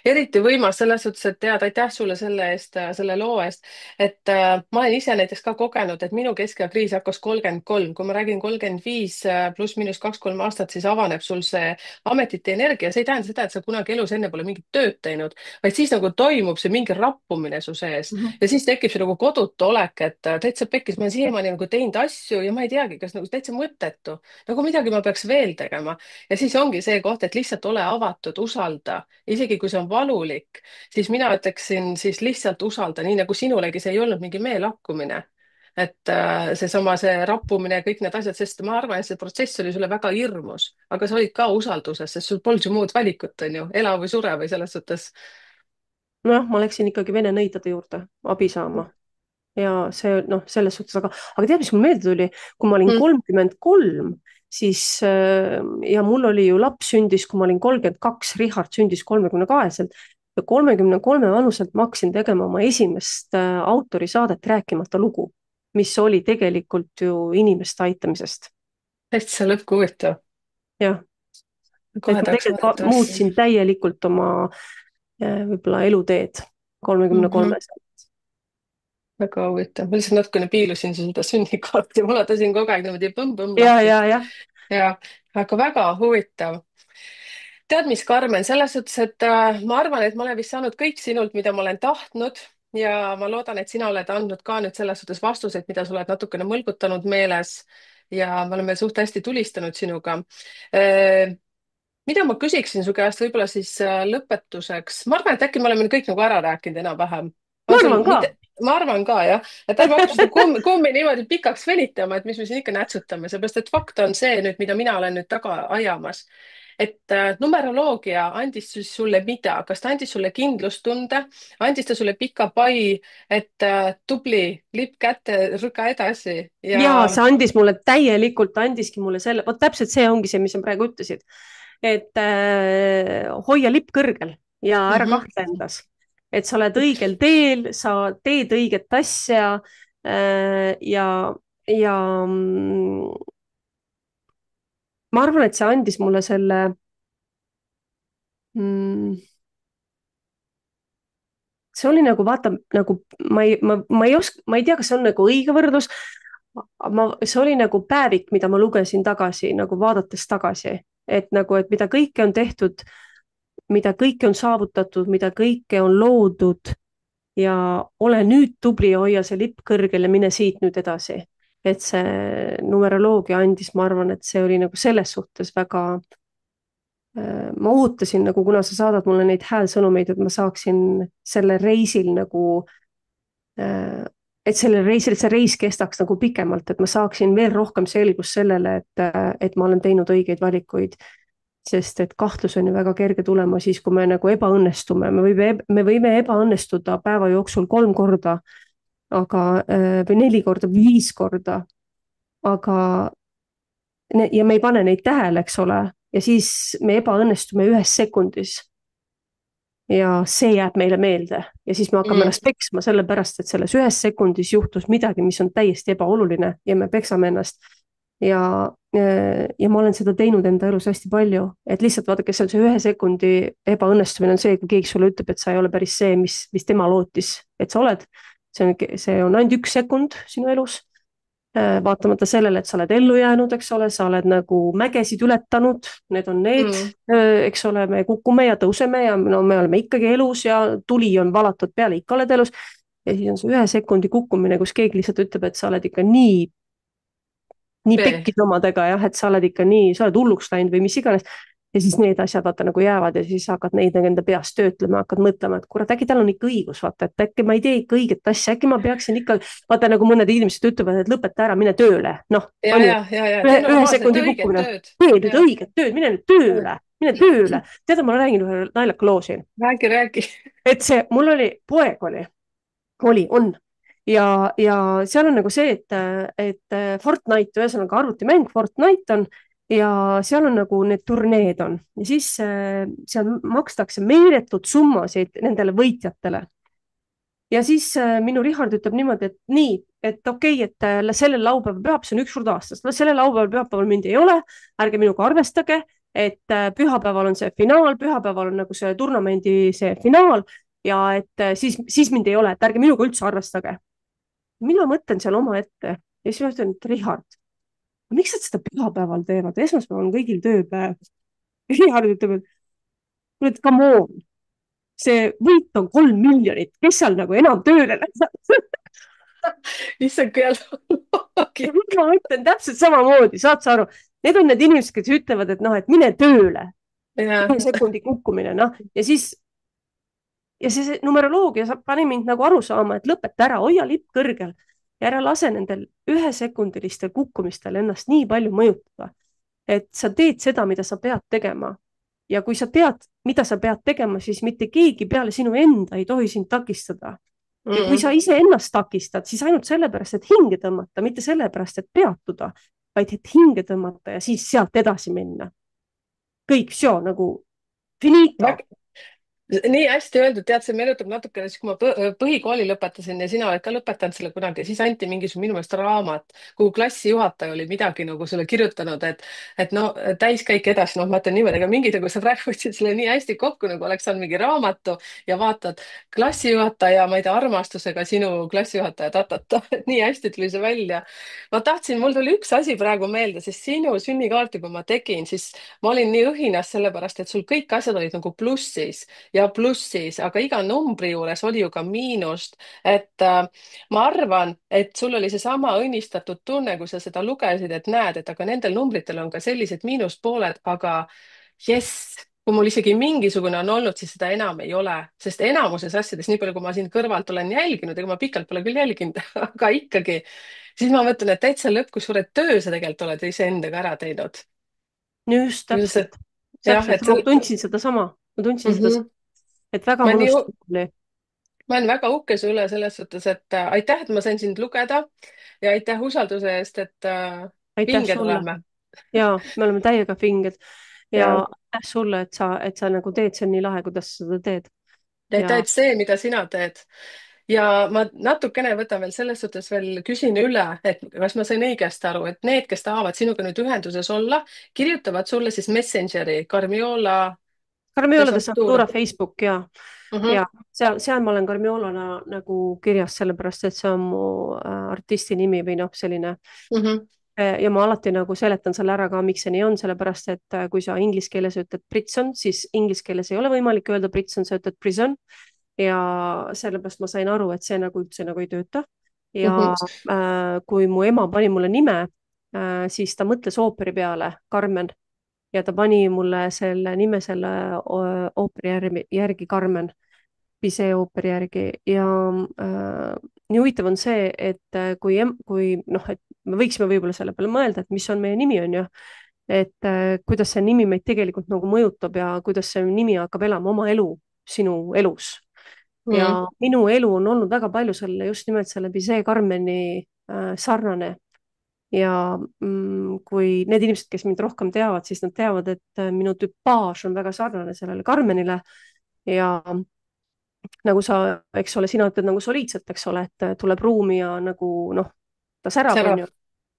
eriti võimas selles suhtes, et tead, aitäh sulle selle eest, selle loo eest, et ma olen ise näiteks ka kogenud, et minu keskea kriis hakkas 33, kui ma räägin 35 pluss-miinus 2-3 aastat, siis avaneb sul see ametite energia, see ei tähenda seda, et sa kunagi elus enne pole mingit tööd teinud, vaid siis nagu toimub see mingi rappumine su sees Mhm. ja siis tekib see nagu kodutu olek, et täitsa pekkis, ma olen siiamaani nagu teinud asju ja ma ei teagi, kas nagu täitsa mõttetu, nagu midagi ma peaks veel tegema ja siis ongi see koht, et lihtsalt ole avatud, usalda isegi kui see on valulik, siis mina ütleksin siis lihtsalt usalda, nii nagu sinulegi see ei olnud mingi meelakkumine. Et seesama, see rappumine ja kõik need asjad, sest ma arvan, et see protsess oli sulle väga hirmus, aga sa olid ka usalduses, sest sul polnud ju muud valikut, on ju, ela või sure või selles suhtes. Nojah, ma läksin ikkagi vene nõidade juurde abi saama ja see noh, selles suhtes, aga tead, mis mul meelde tuli, kui ma olin Mm. 33, siis ja mul oli ju laps sündis, kui ma olin 32, Richard sündis 32-selt ja 33 vanuselt ma hakkasin tegema oma esimest autorisaadet Rääkimata lugu, mis oli tegelikult ju inimeste aitamisest. täitsa lõpphuvitav. jah, et kohe ma tahaks tegelikult vaadata asja. muutsin täielikult oma võib-olla eluteed kolmekümne Mhm. kolmeselt. väga huvitav, ma lihtsalt natukene piilusin seda sünnikaarti, ma ulatasin kogu aeg niimoodi põmm-põmm ja, lahti. ja ja, aga väga huvitav. tead, mis, Karmen, selles suhtes, et ma arvan, et ma olen vist saanud kõik sinult, mida ma olen tahtnud ja ma loodan, et sina oled andnud ka nüüd selles suhtes vastuseid, mida sa oled natukene mõlgutanud meeles ja me oleme suht hästi tulistanud sinuga. Mida ma küsiksin su käest võib-olla siis lõpetuseks, ma arvan, et äkki me oleme nüüd kõik nagu ära rääkinud enam-vähem. ma on sul arvan ka. mitte, ma arvan ka jah, et ärme hakka seda kummi niimoodi pikaks venitama, et mis me siin ikka nätsutame, sellepärast et fakt on see nüüd, mida mina olen nüüd taga ajamas, et numeroloogia andis siis sulle mida, kas ta andis sulle kindlustunde, andis ta sulle pika pai, et tubli, lipp kätte, rüka edasi Ja ja see andis mulle täielikult, andiski mulle selle, vot täpselt see ongi see, mis sa praegu ütlesid, et hoia lipp kõrgel ja ära mhm, kahtle endas, et sa oled õigel teel, sa teed õiget asja ja ma arvan, et see andis mulle selle mm, see oli nagu vaata, nagu ma ei oska, ma ei tea, kas see on nagu õige võrdlus. See oli nagu päevik, mida ma lugesin tagasi, nagu vaadates tagasi, et nagu, et mida kõike on tehtud, mida kõike on saavutatud, mida kõike on loodud ja ole nüüd tubli, hoia see lipp kõrgel ja mine siit nüüd edasi. et see numeroloogia andis, ma arvan, et see oli nagu selles suhtes väga ma ootasin nagu, kuna sa saadad mulle neid häälsõnumeid, et ma saaksin sellel reisil nagu, et sellel reisil, et see reis kestaks nagu pikemalt, et ma saaksin veel rohkem selgust sellele, et ma olen teinud õigeid valikuid. sest et kahtlus on ju väga kerge tulema siis, kui me nagu ebaõnnestume, me võime ebaõnnestuda päeva jooksul 3 korda, aga, või 4 korda või 5 korda, aga ja me ei pane neid tähele, eks ole, ja siis me ebaõnnestume 1 sekundis. ja see jääb meile meelde ja siis me hakkame mm, ennast peksma sellepärast, et selles 1 sekundis juhtus midagi, mis on täiesti ebaoluline ja me peksame ennast. ja ma olen seda teinud enda elus hästi palju, et lihtsalt vaadake, seal see 1 sekundi ebaõnnestumine on see, kui keegi sulle ütleb, et sa ei ole päris see, mis tema lootis, et sa oled. see on ainult 1 sekund sinu elus, vaatamata sellele, et sa oled ellu jäänud, eks ole, sa oled nagu mägesid ületanud, need on need, mm. eks ole, me kukume ja tõuseme ja no me oleme ikkagi elus ja tuli on valatud peale, ikka oled elus. ja siis on see 1 sekundi kukkumine, kus keegi lihtsalt ütleb, et sa oled ikka nii Vee. pekkis omadega jah, et sa oled ikka nii, sa oled hulluks läinud või mis iganes. ja siis need asjad vaata nagu jäävad ja siis hakkad neid nagu enda peas töötlema, hakkad mõtlema, et kurat, äkki tal on ikka õigus, vaata, et äkki ma ei tee ikka õiget asja, äkki ma peaksin ikka, vaata nagu mõned inimesed ütlevad, et lõpeta ära, mine tööle, noh, on ju. tee ühe normaalselt sekundi õiget kukkumine, tööd. tee nüüd ja, õiget tööd, mine nüüd tööle, mine tööle. tead, ma räägin ühe naljaka loo siin, räägi, räägi. et see, mul oli, poeg on ja seal on nagu see, et Fortnite, ühesõnaga arvutimäng Fortnite on ja seal on nagu need turneed on ja siis seal makstakse meeletud summasid nendele võitjatele. ja siis minu Richard ütleb niimoodi, et nii, et okei, et sellel laupäeval, pühapäev, see on 1 kord aastas, sellel laupäeval, pühapäeval mind ei ole, ärge minuga arvestage et pühapäeval on see finaal, pühapäeval on nagu see turnamendi see finaal ja et siis mind ei ole, et ärge minuga üldse arvestage. mina mõtlen seal omaette ja siis ma ütlen, et Richard, miks nad seda pühapäeval teevad, esmaspäeval on kõigil tööpäev. Richard ütleb, et come on, see võit on 3 miljonit, kes seal nagu enam tööle läheb. issand, kui ja loogika. ma ütlen täpselt samamoodi, saad sa aru, need on need inimesed, kes ütlevad, et noh, et mine tööle, jaa. 2 sekundi kukkumine, noh, ja siis ja see numeroloogia pani mind nagu aru saama, et lõpeta ära, hoia lipp kõrgel ja ära lase nendel 1-sekundilistel kukkumistel ennast nii palju mõjutada, et sa teed seda, mida sa pead tegema. ja kui sa tead, mida sa pead tegema, siis mitte keegi peale sinu enda ei tohi sind takistada. ja kui sa iseennast takistad, siis ainult sellepärast, et hinge tõmmata, mitte sellepärast, et peatuda, vaid et hinge tõmmata ja siis sealt edasi minna. kõik, nagu finito. Väga, nii hästi öeldud, tead, see meenutab natukene siis, kui ma põhikooli lõpetasin ja sina oled ka lõpetanud selle kunagi, siis anti mingisugune minu meelest raamat, kuhu klassijuhataja oli midagi nagu sulle kirjutanud, et no täiskäik edasi, noh, ma ütlen niimoodi, aga mingi nagu sa praegu võtsid selle nii hästi kokku, nagu oleks saanud mingi raamatu ja vaatad klassijuhataja, ma ei tea, armastusega sinu klassijuhataja tatata, et nii hästi tuli see välja. ma tahtsin, mul tuli üks asi praegu meelde, sest sinu sünnikaarti, kui ma tegin, siis ma olin nii õhinas sellepärast, et sul kõik asjad olid nagu plussis ja plussis, aga iga numbri juures oli ju ka miinust, et ma arvan, et sul oli seesama õnnistatud tunne, kui sa seda lugesid, et näed, et aga nendel numbritel on ka sellised miinuspooled, aga jess, kui mul isegi mingisugune on olnud, siis seda enam ei ole, sest enamuses asjades, nii palju, kui ma siin kõrvalt olen jälginud, ega ma pikalt pole küll jälginud, aga ikkagi, siis ma mõtlen, et täitsa lõpp, kui suure töö sa tegelikult oled iseendaga ära teinud. just täpselt, jah, täpselt, et ma tundsin sedasama, ma tundsin seda, -hmm. et väga ma nii mõnus oli. ma olen väga uhke su üle selles suhtes, et aitäh, et ma sain sind lugeda ja aitäh usalduse eest, et aitäh vinged sulle oleme. ja me oleme täiega vinged ja ja aitäh sulle, et sa nagu teed, see on nii lahe, kuidas sa seda teed aitäh, ja et see, mida sina teed. ja ma natukene võtan veel selles suhtes veel, küsin üle, et kas ma sain õigesti aru, et need, kes tahavad sinuga nüüd ühenduses olla, kirjutavad sulle siis Messengeri Carmiola de Carmiola de Santura Santura Facebook mm. -hmm. ja seal ma olen Carmiolana nagu kirjas, sellepärast et see on mu artisti nimi või noh, selline Mm -hmm. ja ma alati nagu seletan selle ära ka, miks see nii on, sellepärast et kui sa inglise keeles ütled Britson, siis inglise keeles ei ole võimalik öelda Britson, sa ütled prison ja sellepärast ma sain aru, et see nagu üldse nagu ei tööta. Mm ja -hmm. kui mu ema pani mulle nime, siis ta mõtles ooperi peale, Carmen, ja ta pani mulle selle nime selle ooperi järgi Carmen, Bizet ooperi järgi ja nii huvitav on see, et kui noh, et me võiksime võib-olla selle peale mõelda, et mis on meie nimi, on ju, et kuidas see nimi meid tegelikult nagu mõjutab ja kuidas see nimi hakkab elama oma elu sinu elus. Mm ja -hmm. minu elu on olnud väga palju selle, just nimelt selle Bizet Carmeni sarnane ja kui need inimesed, kes mind rohkem teavad, siis nad teavad, et minu tüpaaž on väga sarnane sellele Carmenile ja nagu sa, eks ole, sina ütled nagu soliidselt, eks ole, et tuleb ruumi ja nagu noh, ta särab, on särav. ju.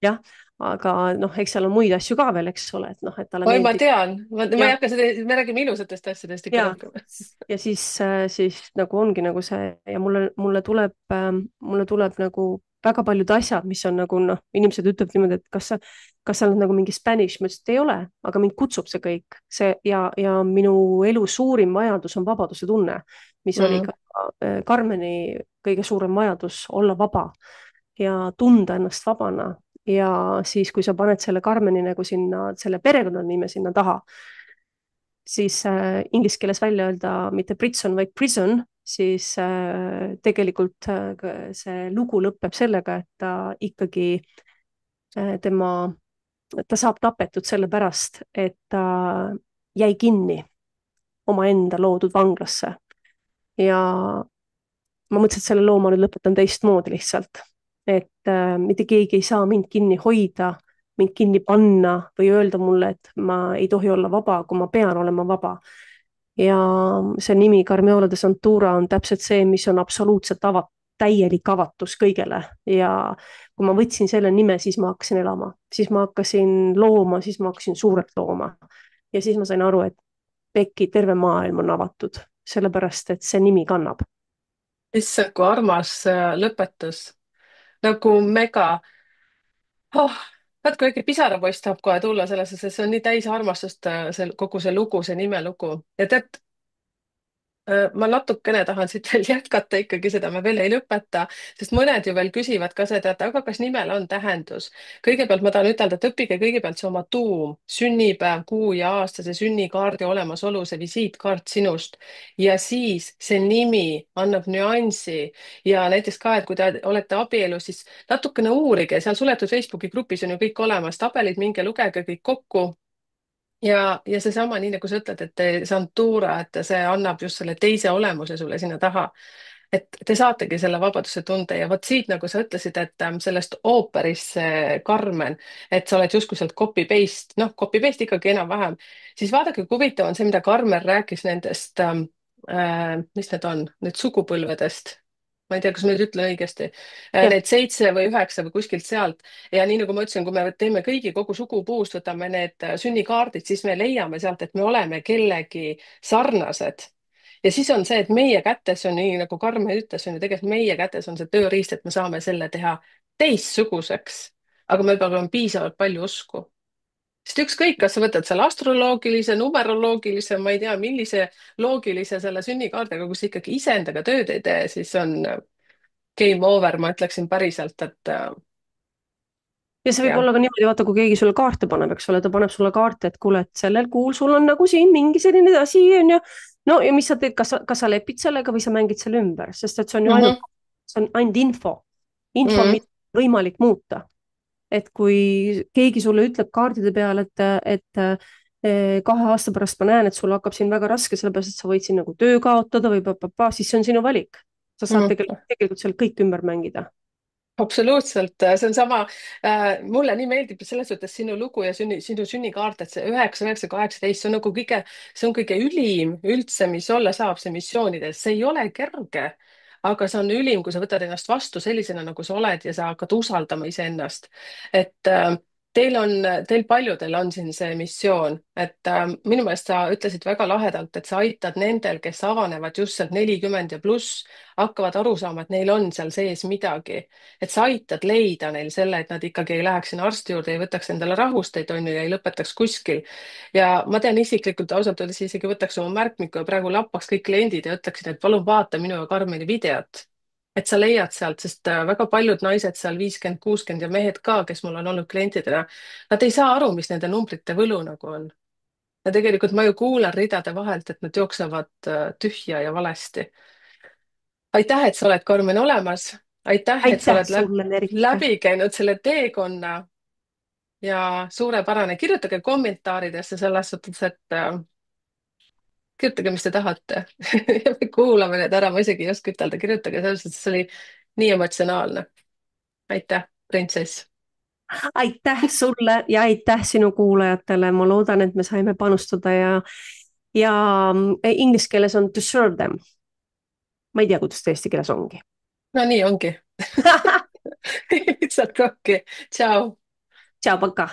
jah, aga noh, eks seal on muid asju ka veel, eks ole, et noh, et talle oi, ma meeldib. tean, ma ei jah, hakka seda, me räägime ilusatest asjadest ikka ja, rohkem. ja siis nagu ongi nagu see ja mulle tuleb nagu väga paljud asjad, mis on nagu noh, inimesed ütlevad niimoodi, et kas sa oled nagu mingi Spanish, ma ütlesin, et ei ole, aga mind kutsub see kõik, see ja minu elu suurim vajadus on vabaduse tunne, mis oli Mm ka Carmeni kõige suurem vajadus olla vaba ja tunda ennast vabana ja siis, kui sa paned selle Carmeni nagu sinna, selle perekonnanime sinna taha, siis inglise keeles välja öelda mitte Britson, vaid prison, siis tegelikult see lugu lõpeb sellega, et ta ikkagi ta saab tapetud sellepärast, et ta jäi kinni omaenda loodud vanglasse ja ma mõtlesin, et selle loo ma nüüd lõpetan teistmoodi lihtsalt, et mitte keegi ei saa mind kinni hoida, mind kinni panna või öelda mulle, et ma ei tohi olla vaba, kui ma pean olema vaba. ja see nimi Carmiola de Santura on täpselt see, mis on absoluutselt täielik avatus kõigele ja kui ma võtsin selle nime, siis ma hakkasin elama, siis ma hakkasin looma, siis ma hakkasin suurelt looma ja siis ma sain aru, et pekki, terve maailm on avatud, sellepärast et see nimi kannab. issand, kui armas lõpetus, nagu mega oh,. vaat kui äkki pisarapoiss tahab kohe tulla sellesse, sest see on nii täis armastust, see kogu see lugu, see nimelugu ja tead, ma natukene tahan siit veel jätkata ikkagi seda, me veel ei lõpeta, sest mõned ju veel küsivad ka seda, et aga kas nimel on tähendus. kõigepealt ma tahan ütelda, et õppige kõigepealt see oma tuum, sünnipäev, kuu ja aasta, see sünnikaardi olemasolu, see visiitkaart sinust ja siis see nimi annab nüansi ja näiteks ka, et kui te olete abielus, siis natukene uurige, seal suletud Facebooki grupis on ju kõik olemas, tabelid, minge lugege kõik kokku ja seesama, nii nagu sa ütled, et Santura, et see annab just selle teise olemuse sulle sinna taha. Et te saategi selle vabaduse tunde ja vot siit, nagu sa ütlesid, et sellest ooperist see Carmen, et sa oled justkui sealt copy-paste, noh, copy-paste ikkagi enam-vähem, siis vaadake, kui huvitav on see, mida Carmen rääkis nendest mis need on, nüüd sugupõlvedest. Ma ei tea, kas ma nüüd ütlen õigesti. jah, Need 7 või 9 või kuskilt sealt ja nii nagu ma ütlesin, kui me teeme kõigi kogu sugupuust, võtame need sünnikaardid, siis me leiame sealt, et me oleme kellegi sarnased. ja siis on see, et meie kätes on nii nagu Karmen ütles, on ju tegelikult meie kätes on see tööriist, et me saame selle teha teistsuguseks. aga meil peab olema piisavalt palju usku. sest ükskõik, kas sa võtad selle astroloogilise, numeroloogilise, ma ei tea, millise loogilise selle sünnikaardiga, kui sa ikkagi iseendaga tööd ei tee, siis on game over, ma ütleksin päriselt, et ja see võib jah. olla ka niimoodi, vaata, kui keegi sulle kaarte paneb, eks ole, ta paneb sulle kaarte, et kuule, et sellel kuul sul on nagu siin mingi selline asi on ju. no ja mis sa teed, kas sa lepid sellega või sa mängid selle ümber, sest et Mhm, see on ainult info, info, mhm, mida on võimalik muuta. et kui keegi sulle ütleb kaardide peal, et 2 aasta pärast ma näen, et sul hakkab siin väga raske, sellepärast et sa võid siin nagu töö kaotada või siis see on sinu valik. sa saad mhm. tegelikult seal kõik ümber mängida. Absoluutselt, see on sama mulle nii meeldib selles suhtes sinu lugu ja sinu sünnikaart, et see 9, 9, 18, see on nagu kõige, see on kõige ülim üldse, mis olla saab, see missioonides, see ei ole kerge. aga see on ülim, kui sa võtad ennast vastu sellisena, nagu sa oled ja sa hakkad usaldama iseennast. et teil paljudel on siin see missioon, et minu meelest sa ütlesid väga lahedalt, et sa aitad nendel, kes avanevad just sealt 40 ja pluss, hakkavad aru saama, et neil on seal sees midagi, et sa aitad leida neil selle, et nad ikkagi ei läheks sinna arsti juurde, ei võtaks endale rahusteid, on ju, ja ei lõpetaks kuskil. ja ma tean isiklikult ausalt öeldes isegi võtaks oma märkmiku ja praegu lappaks kõik kliendid ja ütleksin, et palun vaata minu ja Karmeni videot. et sa leiad sealt, sest väga paljud naised seal 50, 60 ja mehed ka, kes mul on olnud klientidena, nad ei saa aru, mis nende numbrite võlu nagu on. ja tegelikult ma ju kuulan ridade vahelt, et nad jooksevad tühja ja valesti. aitäh, et sa oled, Karmen, olemas. aitäh, et sa aitäh oled sulle, Merike. läbi käinud selle teekonna ja suurepärane. kirjutage kommentaaridesse selles suhtes, et kirjutage, mis te tahate ja me kuulame need ära, ma isegi ei oska ütelda, kirjutage selles suhtes, see oli nii emotsionaalne. aitäh, printsess. aitäh sulle ja aitäh sinu kuulajatele. ma loodan, et me saime panustada ja inglise keeles on to serve them. ma ei tea, kuidas ta eesti keeles ongi. no nii ongi lihtsalt ongi. tšau. tšau, pakaa.